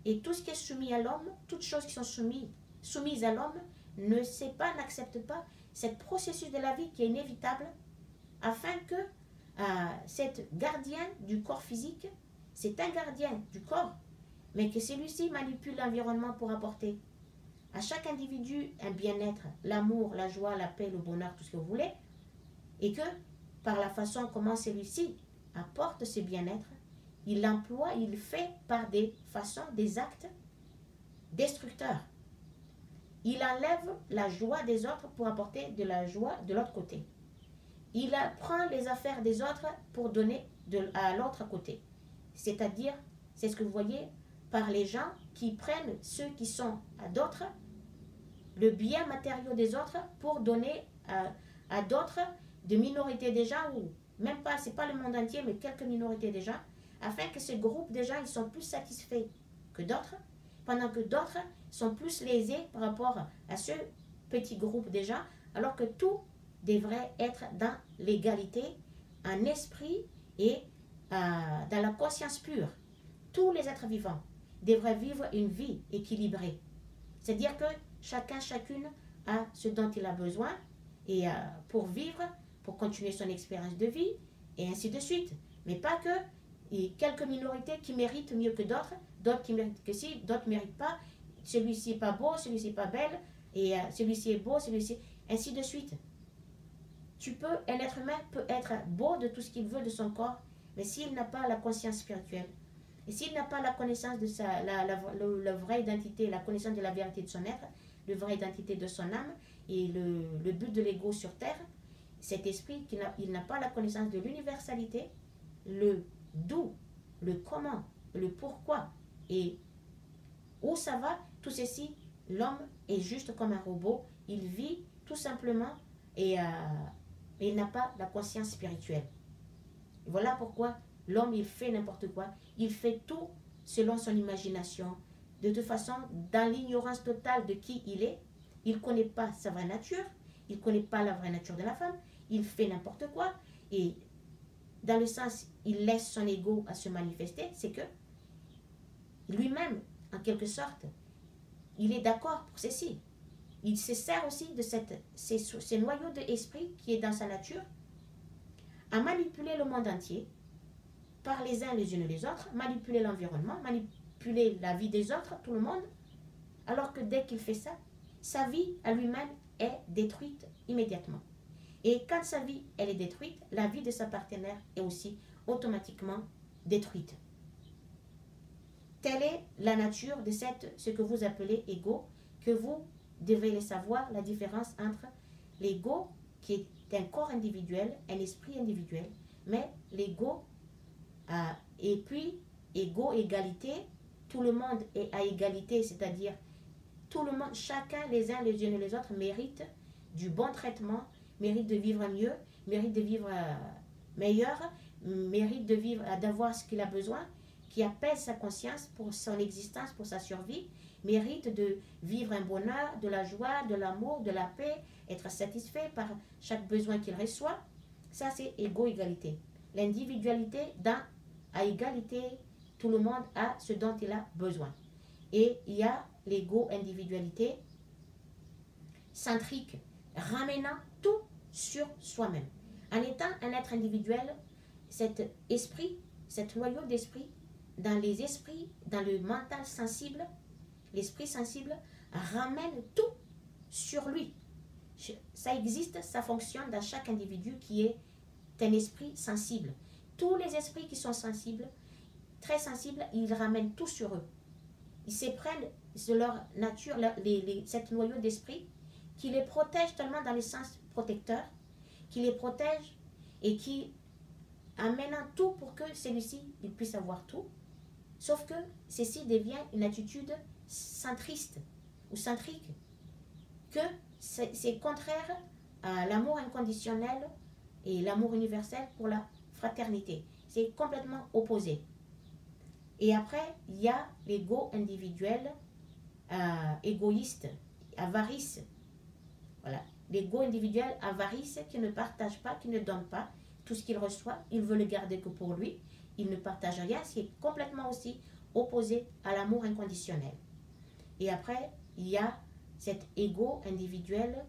Et tout ce qui est soumis à l'homme, toutes choses qui sont soumises à l'homme, ne sait pas, n'accepte pas ce processus de la vie qui est inévitable, afin que cet gardien du corps physique, c'est un gardien du corps, mais que celui-ci manipule l'environnement pour apporter à chaque individu un bien-être, l'amour, la joie, la paix, le bonheur, tout ce que vous voulez, et que par la façon comment celui-ci apporte ce bien-être, il l'emploie, il le fait par des façons, des actes destructeurs. Il enlève la joie des autres pour apporter de la joie de l'autre côté. Il prend les affaires des autres pour donner à l'autre côté. C'est-à-dire, c'est ce que vous voyez par les gens qui prennent ceux qui sont à d'autres, le bien matériau des autres, pour donner à d'autres, de minorités déjà, ou même pas, c'est pas le monde entier, mais quelques minorités déjà, afin que ce groupe déjà, ils sont plus satisfaits que d'autres, pendant que d'autres sont plus lésés par rapport à ce petit groupe déjà, alors que tout devrait être dans l'égalité, en esprit et dans la conscience pure. Tous les êtres vivants devraient vivre une vie équilibrée. C'est-à-dire que chacun, chacune a ce dont il a besoin et pour vivre, pour continuer son expérience de vie, et ainsi de suite. Mais pas que quelques minorités qui méritent mieux que d'autres, d'autres qui méritent que si, d'autres ne méritent pas, celui-ci n'est pas beau, celui-ci n'est pas belle, et celui-ci est beau, celui-ci, ainsi de suite. Un être humain peut être beau de tout ce qu'il veut de son corps, mais s'il n'a pas la conscience spirituelle, et s'il n'a pas la connaissance de la vraie identité, la connaissance de la vérité de son être, la vraie identité de son âme, et le but de l'ego sur terre, cet esprit, il n'a pas la connaissance de l'universalité, le d'où, le comment, le pourquoi, et où ça va, tout ceci, l'homme est juste comme un robot, il vit tout simplement et il n'a pas la conscience spirituelle. Voilà pourquoi l'homme, il fait n'importe quoi, il fait tout selon son imagination, de toute façon, dans l'ignorance totale de qui il est, il ne connaît pas sa vraie nature, il ne connaît pas la vraie nature de la femme, il fait n'importe quoi, et dans le sens, il laisse son ego à se manifester, c'est que lui-même, en quelque sorte, il est d'accord pour ceci. Il se sert aussi de ces noyaux d'esprit qui est dans sa nature à manipuler le monde entier par les uns les unes les autres, manipuler l'environnement, manipuler la vie des autres, tout le monde, alors que dès qu'il fait ça, sa vie à lui-même est détruite immédiatement. Et quand sa vie elle est détruite, la vie de sa partenaire est aussi automatiquement détruite. Telle est la nature de ce que vous appelez ego, que vous devez le savoir, la différence entre l'ego qui est un corps individuel, un esprit individuel, mais l'ego et puis ego, égalité, tout le monde est à égalité, c'est-à-dire tout le monde, chacun les uns les unes les autres mérite du bon traitement, mérite de vivre mieux, mérite de vivre meilleur, mérite de vivre, d'avoir ce qu'il a besoin, qui apaise sa conscience pour son existence, pour sa survie, mérite de vivre un bonheur, de la joie, de l'amour, de la paix, être satisfait par chaque besoin qu'il reçoit. Ça, c'est égo-égalité. L'individualité à égalité, tout le monde a ce dont il a besoin. Et il y a l'égo-individualité centrique, ramenant tout sur soi-même. En étant un être individuel, cet esprit, cet noyau d'esprit, dans les esprits, dans le mental sensible, l'esprit sensible ramène tout sur lui. Ça existe, ça fonctionne dans chaque individu qui est un esprit sensible. Tous les esprits qui sont sensibles, très sensibles, ils ramènent tout sur eux. Ils se prennent de leur nature, cette noyau d'esprit, qui les protège tellement dans le sens protecteur, qui les protège et qui amène tout pour que celui-ci il puisse avoir tout. Sauf que ceci devient une attitude centriste ou centrique, que c'est contraire à l'amour inconditionnel et l'amour universel pour la fraternité. C'est complètement opposé. Et après, il y a l'ego individuel, égoïste, avarice. Voilà. L'ego individuel, avarice, qui ne partage pas, qui ne donne pas tout ce qu'il reçoit, il veut le garder que pour lui. Il ne partage rien, c'est complètement aussi opposé à l'amour inconditionnel. Et après, il y a cet ego individuel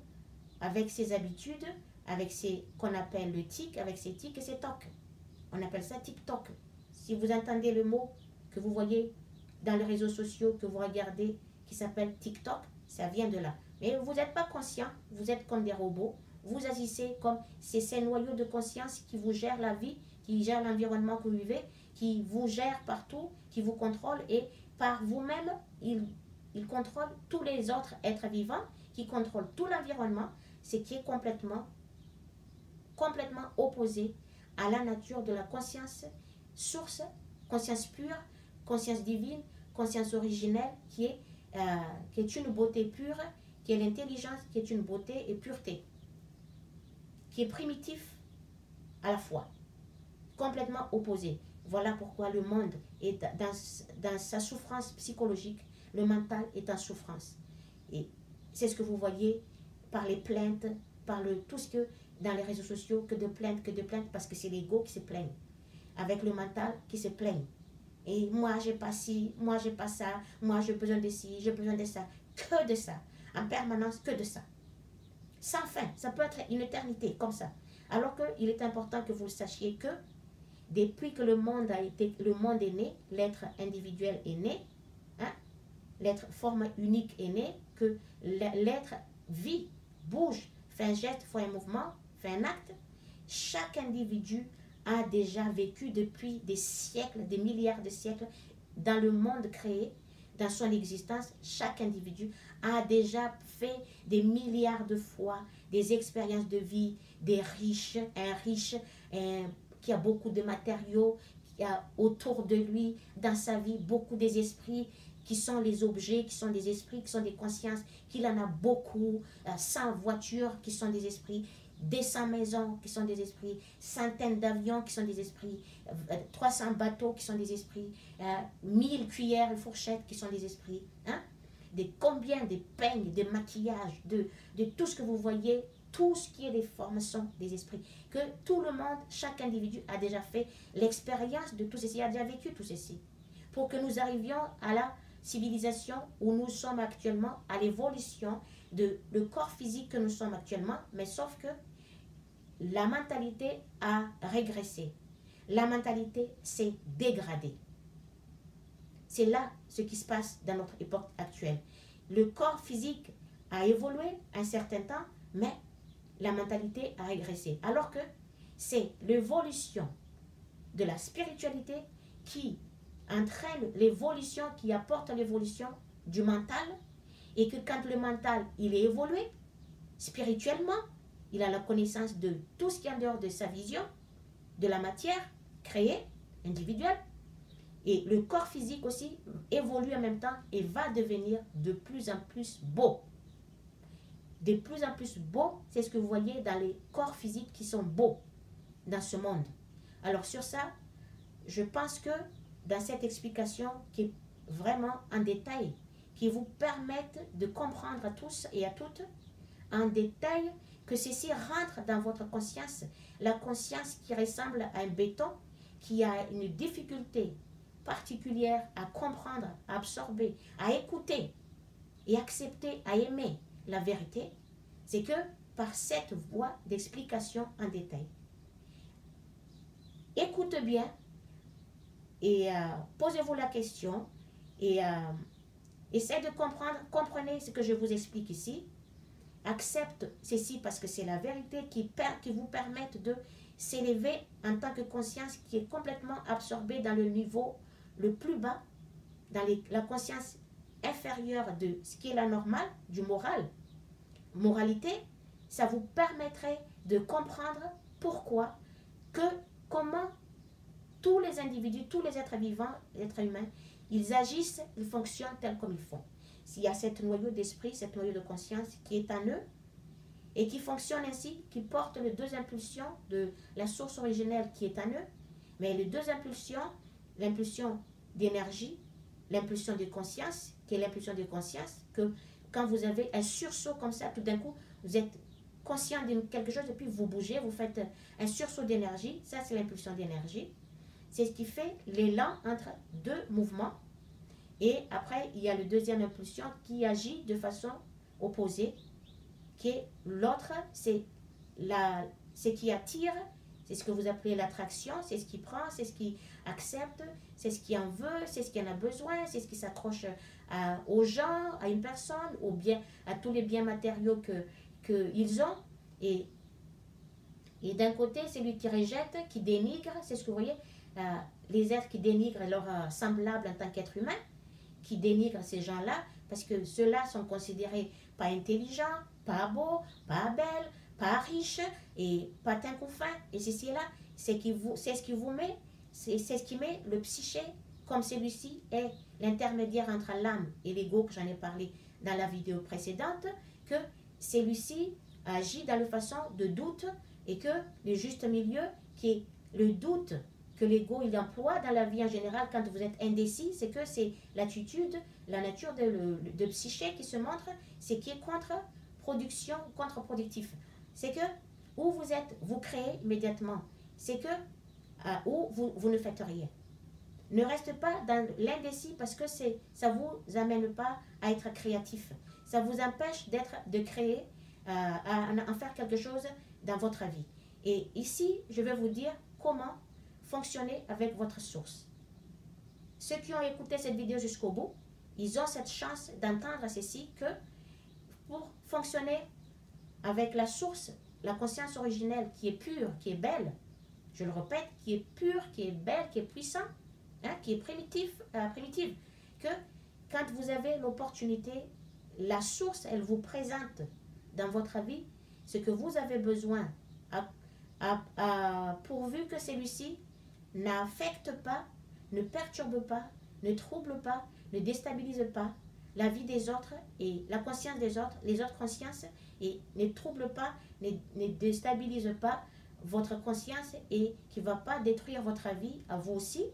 avec ses habitudes, avec ses qu'on appelle le tic, avec ses tics et ses tocs. On appelle ça tic-toc. Si vous entendez le mot que vous voyez dans les réseaux sociaux, que vous regardez, qui s'appelle TikTok, ça vient de là. Mais vous n'êtes pas conscient, vous êtes comme des robots, vous agissez comme ces noyaux de conscience qui vous gèrent la vie, qui gèrent l'environnement que vous vivez, qui vous gèrent partout, qui vous contrôlent, et par vous-même, ils contrôlent tous les autres êtres vivants, qui contrôlent tout l'environnement, ce qui est complètement opposé à la nature de la conscience source, conscience pure, conscience divine, conscience originelle qui est une beauté pure, qui est l'intelligence, qui est une beauté et pureté, qui est primitif à la fois, complètement opposé. Voilà pourquoi le monde est dans sa souffrance psychologique, le mental est en souffrance. Et c'est ce que vous voyez par les plaintes, par tout ce que dans les réseaux sociaux, que de plaintes, parce que c'est l'ego qui se plaigne, avec le mental qui se plaigne. Et moi, j'ai pas ci, moi, j'ai pas ça, moi, j'ai besoin de ci, j'ai besoin de ça, que de ça, en permanence, que de ça. Sans fin, ça peut être une éternité, comme ça. Alors qu'il est important que vous le sachiez que, depuis que le monde est né, l'être individuel est né, hein, l'être forme unique est né, que l'être vit, bouge, fait un geste, fait un mouvement, fait un acte. Chaque individu a déjà vécu depuis des siècles, des milliards de siècles, dans le monde créé, dans son existence. Chaque individu a déjà fait des milliards de fois des expériences de vie, un riche qui a beaucoup de matériaux, qui a autour de lui, dans sa vie, beaucoup des esprits, qui sont les objets, qui sont des esprits, qui sont des consciences, qu'il en a beaucoup, 100 voitures qui sont des esprits, 200 maisons qui sont des esprits, centaines d'avions qui sont des esprits, 300 bateaux qui sont des esprits, 1000 cuillères et fourchettes qui sont des esprits, hein? Combien de peignes, de maquillage, de tout ce que vous voyez, tout ce qui est des formes sont des esprits. Que tout le monde, chaque individu a déjà fait l'expérience de tout ceci, a déjà vécu tout ceci. Pour que nous arrivions à la civilisation où nous sommes actuellement, à l'évolution le corps physique que nous sommes actuellement, mais sauf que la mentalité a régressé. La mentalité s'est dégradée. C'est là ce qui se passe dans notre époque actuelle. Le corps physique a évolué un certain temps, mais la mentalité a régressé. Alors que c'est l'évolution de la spiritualité qui entraîne l'évolution, qui apporte l'évolution du mental, et que quand le mental il est évolué spirituellement, il a la connaissance de tout ce qui est en dehors de sa vision, de la matière créée, individuelle, et le corps physique aussi évolue en même temps et va devenir de plus en plus beau. De plus en plus beau, c'est ce que vous voyez dans les corps physiques qui sont beaux dans ce monde. Alors sur ça, je pense que dans cette explication qui est vraiment en détail, qui vous permettent de comprendre à tous et à toutes en détail que ceci rentre dans votre conscience, la conscience qui ressemble à un béton, qui a une difficulté particulière à comprendre, à absorber, à écouter et accepter, à aimer la vérité, c'est que par cette voie d'explication en détail. Écoutez bien et posez-vous la question et essayez de comprendre, comprenez ce que je vous explique ici. Accepte ceci parce que c'est la vérité qui vous permette de s'élever en tant que conscience qui est complètement absorbée dans le niveau le plus bas, dans la conscience inférieure de ce qui est la normale, du moral. Moralité, ça vous permettrait de comprendre pourquoi, comment tous les individus, tous les êtres vivants, les êtres humains, ils agissent, ils fonctionnent tel comme ils font. S'il y a cette noyau d'esprit, cette noyau de conscience qui est en eux et qui fonctionne ainsi, qui porte les deux impulsions de la source originelle qui est en eux, mais les deux impulsions, l'impulsion d'énergie, l'impulsion de conscience, qui est l'impulsion de conscience, que quand vous avez un sursaut comme ça, tout d'un coup, vous êtes conscient de quelque chose et puis vous bougez, vous faites un sursaut d'énergie, ça c'est l'impulsion d'énergie. C'est ce qui fait l'élan entre deux mouvements. Et après, il y a le deuxième impulsion qui agit de façon opposée, qui est l'autre, c'est ce qui attire, c'est ce que vous appelez l'attraction, c'est ce qui prend, c'est ce qui accepte, c'est ce qui en veut, c'est ce qui en a besoin, c'est ce qui s'accroche aux gens, à une personne, ou bien à tous les biens matériaux qu'ils ont. Et d'un côté, celui qui rejette, qui dénigre, c'est ce que vous voyez, les êtres qui dénigrent leurs semblables en tant qu'êtres humains, qui dénigrent ces gens-là, parce que ceux-là sont considérés pas intelligents, pas beaux, pas belles, pas riches, et pas tincoufins, et ceci et là, c'est ce qui met le psyché, comme celui-ci est l'intermédiaire entre l'âme et l'ego, que j'en ai parlé dans la vidéo précédente, que celui-ci agit dans la façon de doute et que le juste milieu, qui est le doute que l'ego il emploie dans la vie en général quand vous êtes indécis, c'est que c'est l'attitude, la nature de psyché qui se montre, c'est qui est contre-production, contre-productif. C'est que où vous êtes, vous créez immédiatement. C'est que où vous ne faites rien. Ne reste pas dans l'indécis parce que ça ne vous amène pas à être créatif. Ça vous empêche de créer, à en faire quelque chose dans votre vie. Et ici, je vais vous dire comment fonctionner avec votre source. Ceux qui ont écouté cette vidéo jusqu'au bout, ils ont cette chance d'entendre ceci que pour fonctionner avec la source, la conscience originelle qui est pure, qui est belle, je le répète, qui est pure, qui est belle, qui est puissante, qui est primitive, que quand vous avez l'opportunité, la source, elle vous présente dans votre vie ce que vous avez besoin, pourvu que celui-ci n'affecte pas, ne perturbe pas, ne trouble pas, ne déstabilise pas la vie des autres et la conscience des autres, les autres consciences, et ne trouble pas, ne déstabilise pas votre conscience et qui ne va pas détruire votre vie à vous aussi,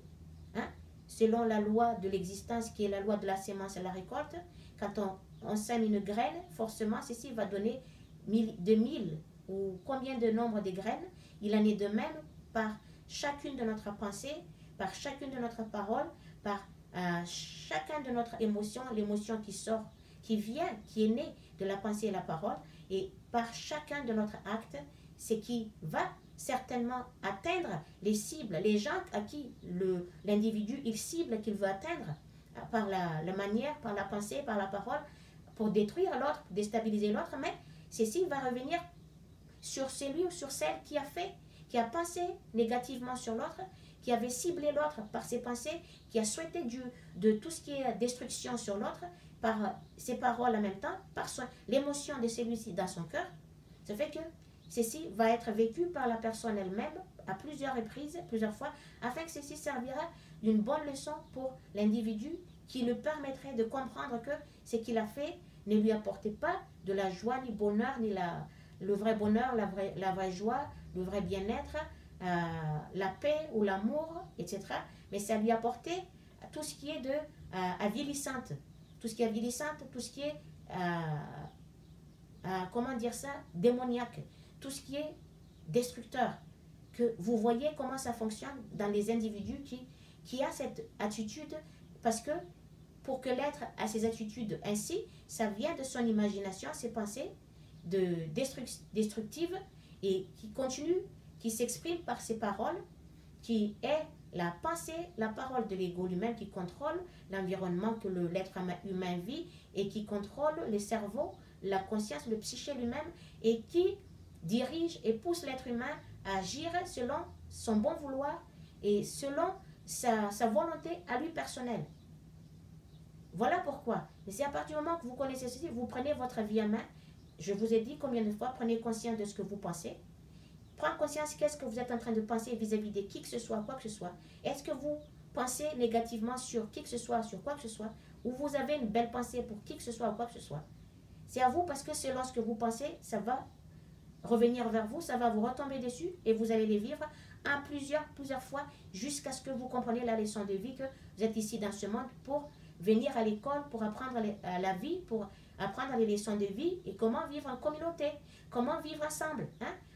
selon la loi de l'existence qui est la loi de la sémence et la récolte. Quand on sème une graine, forcément ceci va donner 1000 ou combien de nombre de graines. Il en est de même par chacune de notre pensée, par chacune de notre parole, par chacun de notre émotion, l'émotion qui sort, qui vient, qui est née de la pensée et la parole, et par chacun de notre acte, c'est qui va certainement atteindre les cibles, les gens à qui l'individu il cible qu'il veut atteindre par la manière, par la pensée, par la parole, pour détruire l'autre, pour déstabiliser l'autre, mais ceci va revenir sur celui ou sur celle qui a pensé négativement sur l'autre, qui avait ciblé l'autre par ses pensées, qui a souhaité de tout ce qui est destruction sur l'autre, par ses paroles en même temps, par l'émotion de celui-ci dans son cœur. Ça fait que ceci va être vécu par la personne elle-même à plusieurs reprises, plusieurs fois, afin que ceci servira d'une bonne leçon pour l'individu qui lui permettrait de comprendre que ce qu'il a fait ne lui apportait pas de la joie, ni bonheur, ni le vrai bonheur, la vraie joie, le vrai bien-être, la paix ou l'amour, etc. Mais ça lui apportait tout ce qui est avilissante, tout ce qui est avilissante, tout ce qui est, comment dire ça, démoniaque, tout ce qui est destructeur. Que vous voyez comment ça fonctionne dans les individus qui a cette attitude, parce que pour que l'être a ces attitudes ainsi, ça vient de son imagination, ses pensées destructives et qui continuent, qui s'expriment par ses paroles, qui est la pensée, la parole de l'ego lui-même qui contrôle l'environnement que l'être humain vit et qui contrôle le cerveau, la conscience, le psyché lui-même et qui dirige et pousse l'être humain à agir selon son bon vouloir et selon sa volonté à lui personnelle. Voilà pourquoi. Mais c'est à partir du moment que vous connaissez ceci, vous prenez votre vie en main. Je vous ai dit combien de fois, prenez conscience de ce que vous pensez. Prends conscience qu'est-ce que vous êtes en train de penser vis-à-vis de qui que ce soit, quoi que ce soit. Est-ce que vous pensez négativement sur qui que ce soit, sur quoi que ce soit, ou vous avez une belle pensée pour qui que ce soit ou quoi que ce soit. C'est à vous parce que selon ce que vous pensez, ça va revenir vers vous, ça va vous retomber dessus et vous allez les vivre en plusieurs fois jusqu'à ce que vous compreniez la leçon de vie que vous êtes ici dans ce monde pour venir à l'école, pour apprendre la vie, pour apprendre les leçons de vie et comment vivre en communauté, comment vivre ensemble,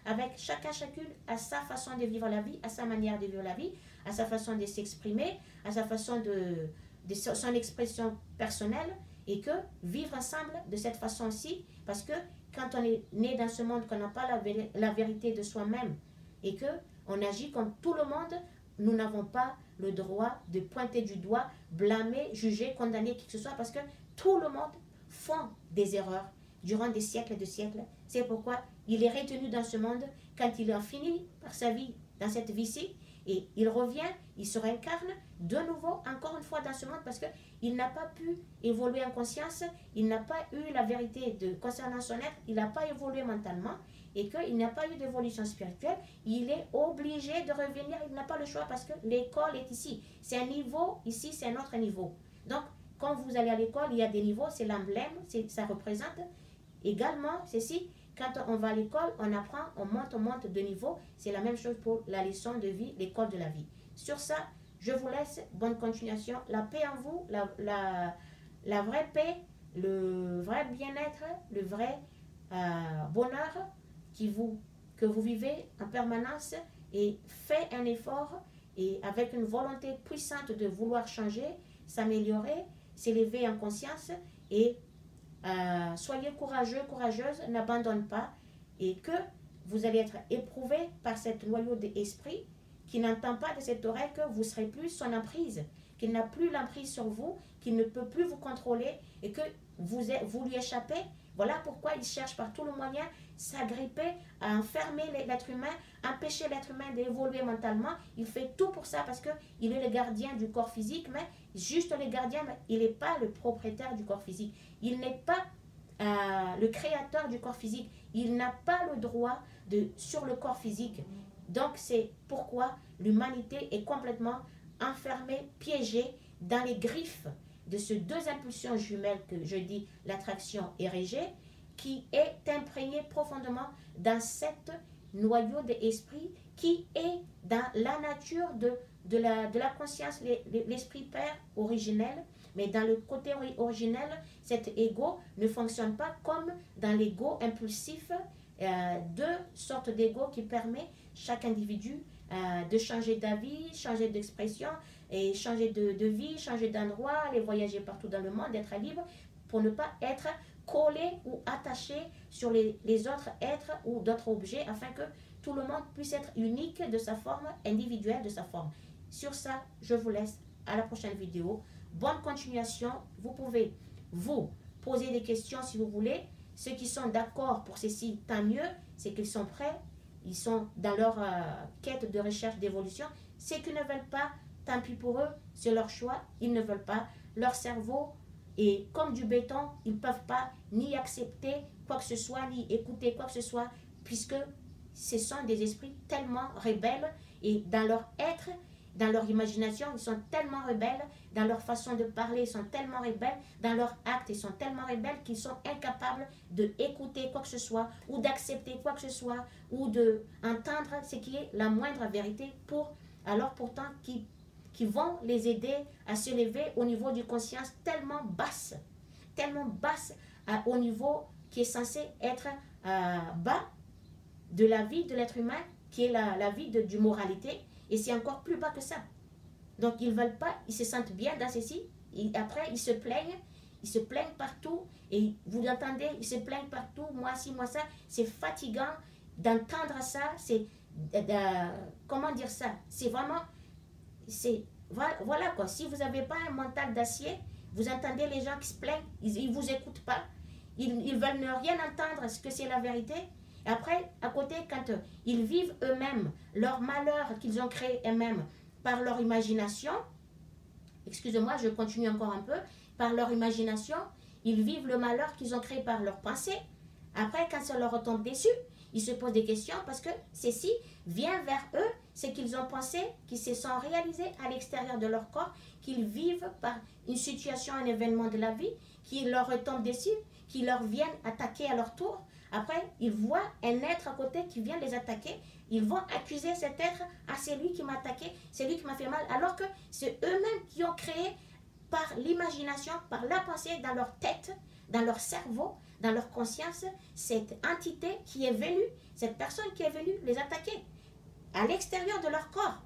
avec chacune à sa façon de vivre la vie, à sa manière de vivre la vie, à sa façon de s'exprimer, à sa façon de son expression personnelle et que vivre ensemble de cette façon-ci, parce que quand on est né dans ce monde, qu'on n'a pas la vérité de soi-même et qu'on agit comme tout le monde, nous n'avons pas le droit de pointer du doigt, blâmer, juger, condamner qui que ce soit, parce que tout le monde font des erreurs durant des siècles et des siècles. C'est pourquoi il est retenu dans ce monde quand il a fini par sa vie dans cette vie-ci et il revient, il se réincarne de nouveau, encore une fois dans ce monde parce qu'il n'a pas pu évoluer en conscience, il n'a pas eu la vérité concernant son être, il n'a pas évolué mentalement et qu'il n'a pas eu d'évolution spirituelle, il est obligé de revenir, il n'a pas le choix parce que l'école est ici. C'est un niveau, ici c'est un autre niveau. Donc, quand vous allez à l'école, il y a des niveaux, c'est l'emblème, ça représente également ceci. Quand on va à l'école, on apprend, on monte de niveau. C'est la même chose pour la leçon de vie, l'école de la vie. Sur ça, je vous laisse. Bonne continuation. La paix en vous, la vraie paix, le vrai bien-être, le vrai bonheur que vous vivez en permanence, et faites un effort et avec une volonté puissante de vouloir changer, s'améliorer, s'élever en conscience, et soyez courageux, courageuse, n'abandonne pas, et que vous allez être éprouvé par cette noyau d'esprit qui n'entend pas de cette oreille que vous serez plus son emprise, qu'il n'a plus l'emprise sur vous, qu'il ne peut plus vous contrôler et que vous lui échappez. Voilà pourquoi il cherche par tout le moyen s'agripper, à enfermer l'être humain, empêcher l'être humain d'évoluer mentalement. Il fait tout pour ça parce qu'il est le gardien du corps physique, mais juste le gardien, mais il n'est pas le propriétaire du corps physique. Il n'est pas le créateur du corps physique. Il n'a pas le droit sur le corps physique. Donc c'est pourquoi l'humanité est complètement enfermée, piégée dans les griffes de ces deux impulsions jumelles que je dis, l'attraction et rejet, qui est imprégné profondément dans cette noyau d'esprit qui est dans la nature de la conscience, l'esprit père originel. Mais dans le côté originel, cet ego ne fonctionne pas comme dans l'ego impulsif, deux sortes d'ego qui permet chaque individu de changer d'avis, changer d'expression, et changer de vie, changer d'endroit, aller voyager partout dans le monde, être libre, pour ne pas être collé ou attaché sur les autres êtres ou d'autres objets, afin que tout le monde puisse être unique de sa forme, individuelle de sa forme. Sur ça, je vous laisse à la prochaine vidéo. Bonne continuation. Vous pouvez vous poser des questions si vous voulez. Ceux qui sont d'accord pour ceci, tant mieux, c'est qu'ils sont prêts, ils sont dans leur quête de recherche d'évolution. Ceux qui ne veulent pas, tant pis pour eux, c'est leur choix, ils ne veulent pas. Leur cerveau est comme du béton, ils ne peuvent pas ni accepter quoi que ce soit, ni écouter quoi que ce soit, puisque ce sont des esprits tellement rebelles, et dans leur être, dans leur imagination, ils sont tellement rebelles, dans leur façon de parler, ils sont tellement rebelles, dans leur acte, ils sont tellement rebelles qu'ils sont incapables d'écouter quoi que ce soit, ou d'accepter quoi que ce soit, ou d'entendre ce qui est la moindre vérité, alors pourtant qui vont les aider à se lever au niveau d'une conscience tellement basse au niveau qui est censé être bas de la vie de l'être humain, qui est la vie du moralité, et c'est encore plus bas que ça. Donc ils ne veulent pas, ils se sentent bien dans ceci, et après ils se plaignent partout, et vous entendez, ils se plaignent partout, moi ci, moi ça, c'est fatigant d'entendre ça, c'est, comment dire ça, c'est vraiment, voilà quoi, si vous n'avez pas un mental d'acier, vous entendez les gens qui se plaignent, ils ne vous écoutent pas, ils veulent ne rien entendre ce que c'est la vérité. Après, à côté, quand ils vivent eux-mêmes leur malheur qu'ils ont créé eux-mêmes par leur imagination, excusez-moi, je continue encore un peu, par leur imagination, ils vivent le malheur qu'ils ont créé par leur pensée. Après, quand ça leur retombe dessus, ils se posent des questions parce que ceci vient vers eux, ce qu'ils ont pensé, qui se sont réalisés à l'extérieur de leur corps, qu'ils vivent par une situation, un événement de la vie, qui leur retombe dessus, qui leur viennent attaquer à leur tour. Après, ils voient un être à côté qui vient les attaquer. Ils vont accuser cet être. Ah, c'est lui qui m'a attaqué, c'est lui qui m'a fait mal. Alors que c'est eux-mêmes qui ont créé par l'imagination, par la pensée, dans leur tête, dans leur cerveau, dans leur conscience, cette entité qui est venue, cette personne qui est venue les attaquer à l'extérieur de leur corps.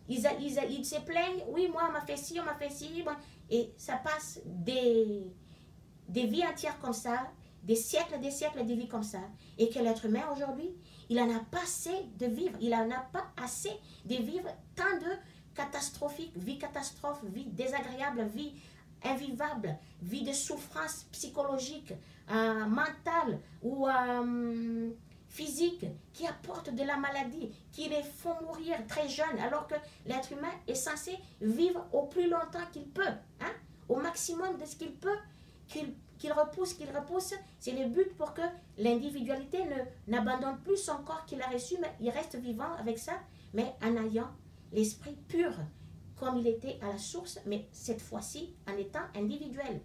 Ils se plaignent, oui, moi, on m'a fait ci, on m'a fait ci. Bon. Et ça passe des vies entières comme ça, des siècles de vie comme ça, et que l'être humain aujourd'hui, il n'en a pas assez de vivre, il n'en a pas assez de vivre tant de catastrophiques, vie catastrophe, vie désagréable, vie invivable, vie de souffrance psychologique, mentale ou physique, qui apportent de la maladie, qui les font mourir très jeunes, alors que l'être humain est censé vivre au plus longtemps qu'il peut, hein, au maximum de ce qu'il peut, qu'il repousse, c'est le but pour que l'individualité n'abandonne plus son corps qu'il a reçu, mais il reste vivant avec ça, mais en ayant l'esprit pur, comme il était à la source, mais cette fois-ci en étant individuel,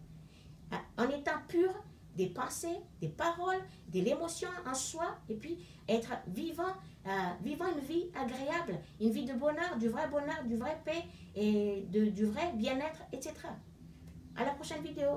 en étant pur des pensées, des paroles, de l'émotion en soi, et puis être vivant une vie agréable, une vie de bonheur, du vrai paix et du vrai bien-être, etc. À la prochaine vidéo.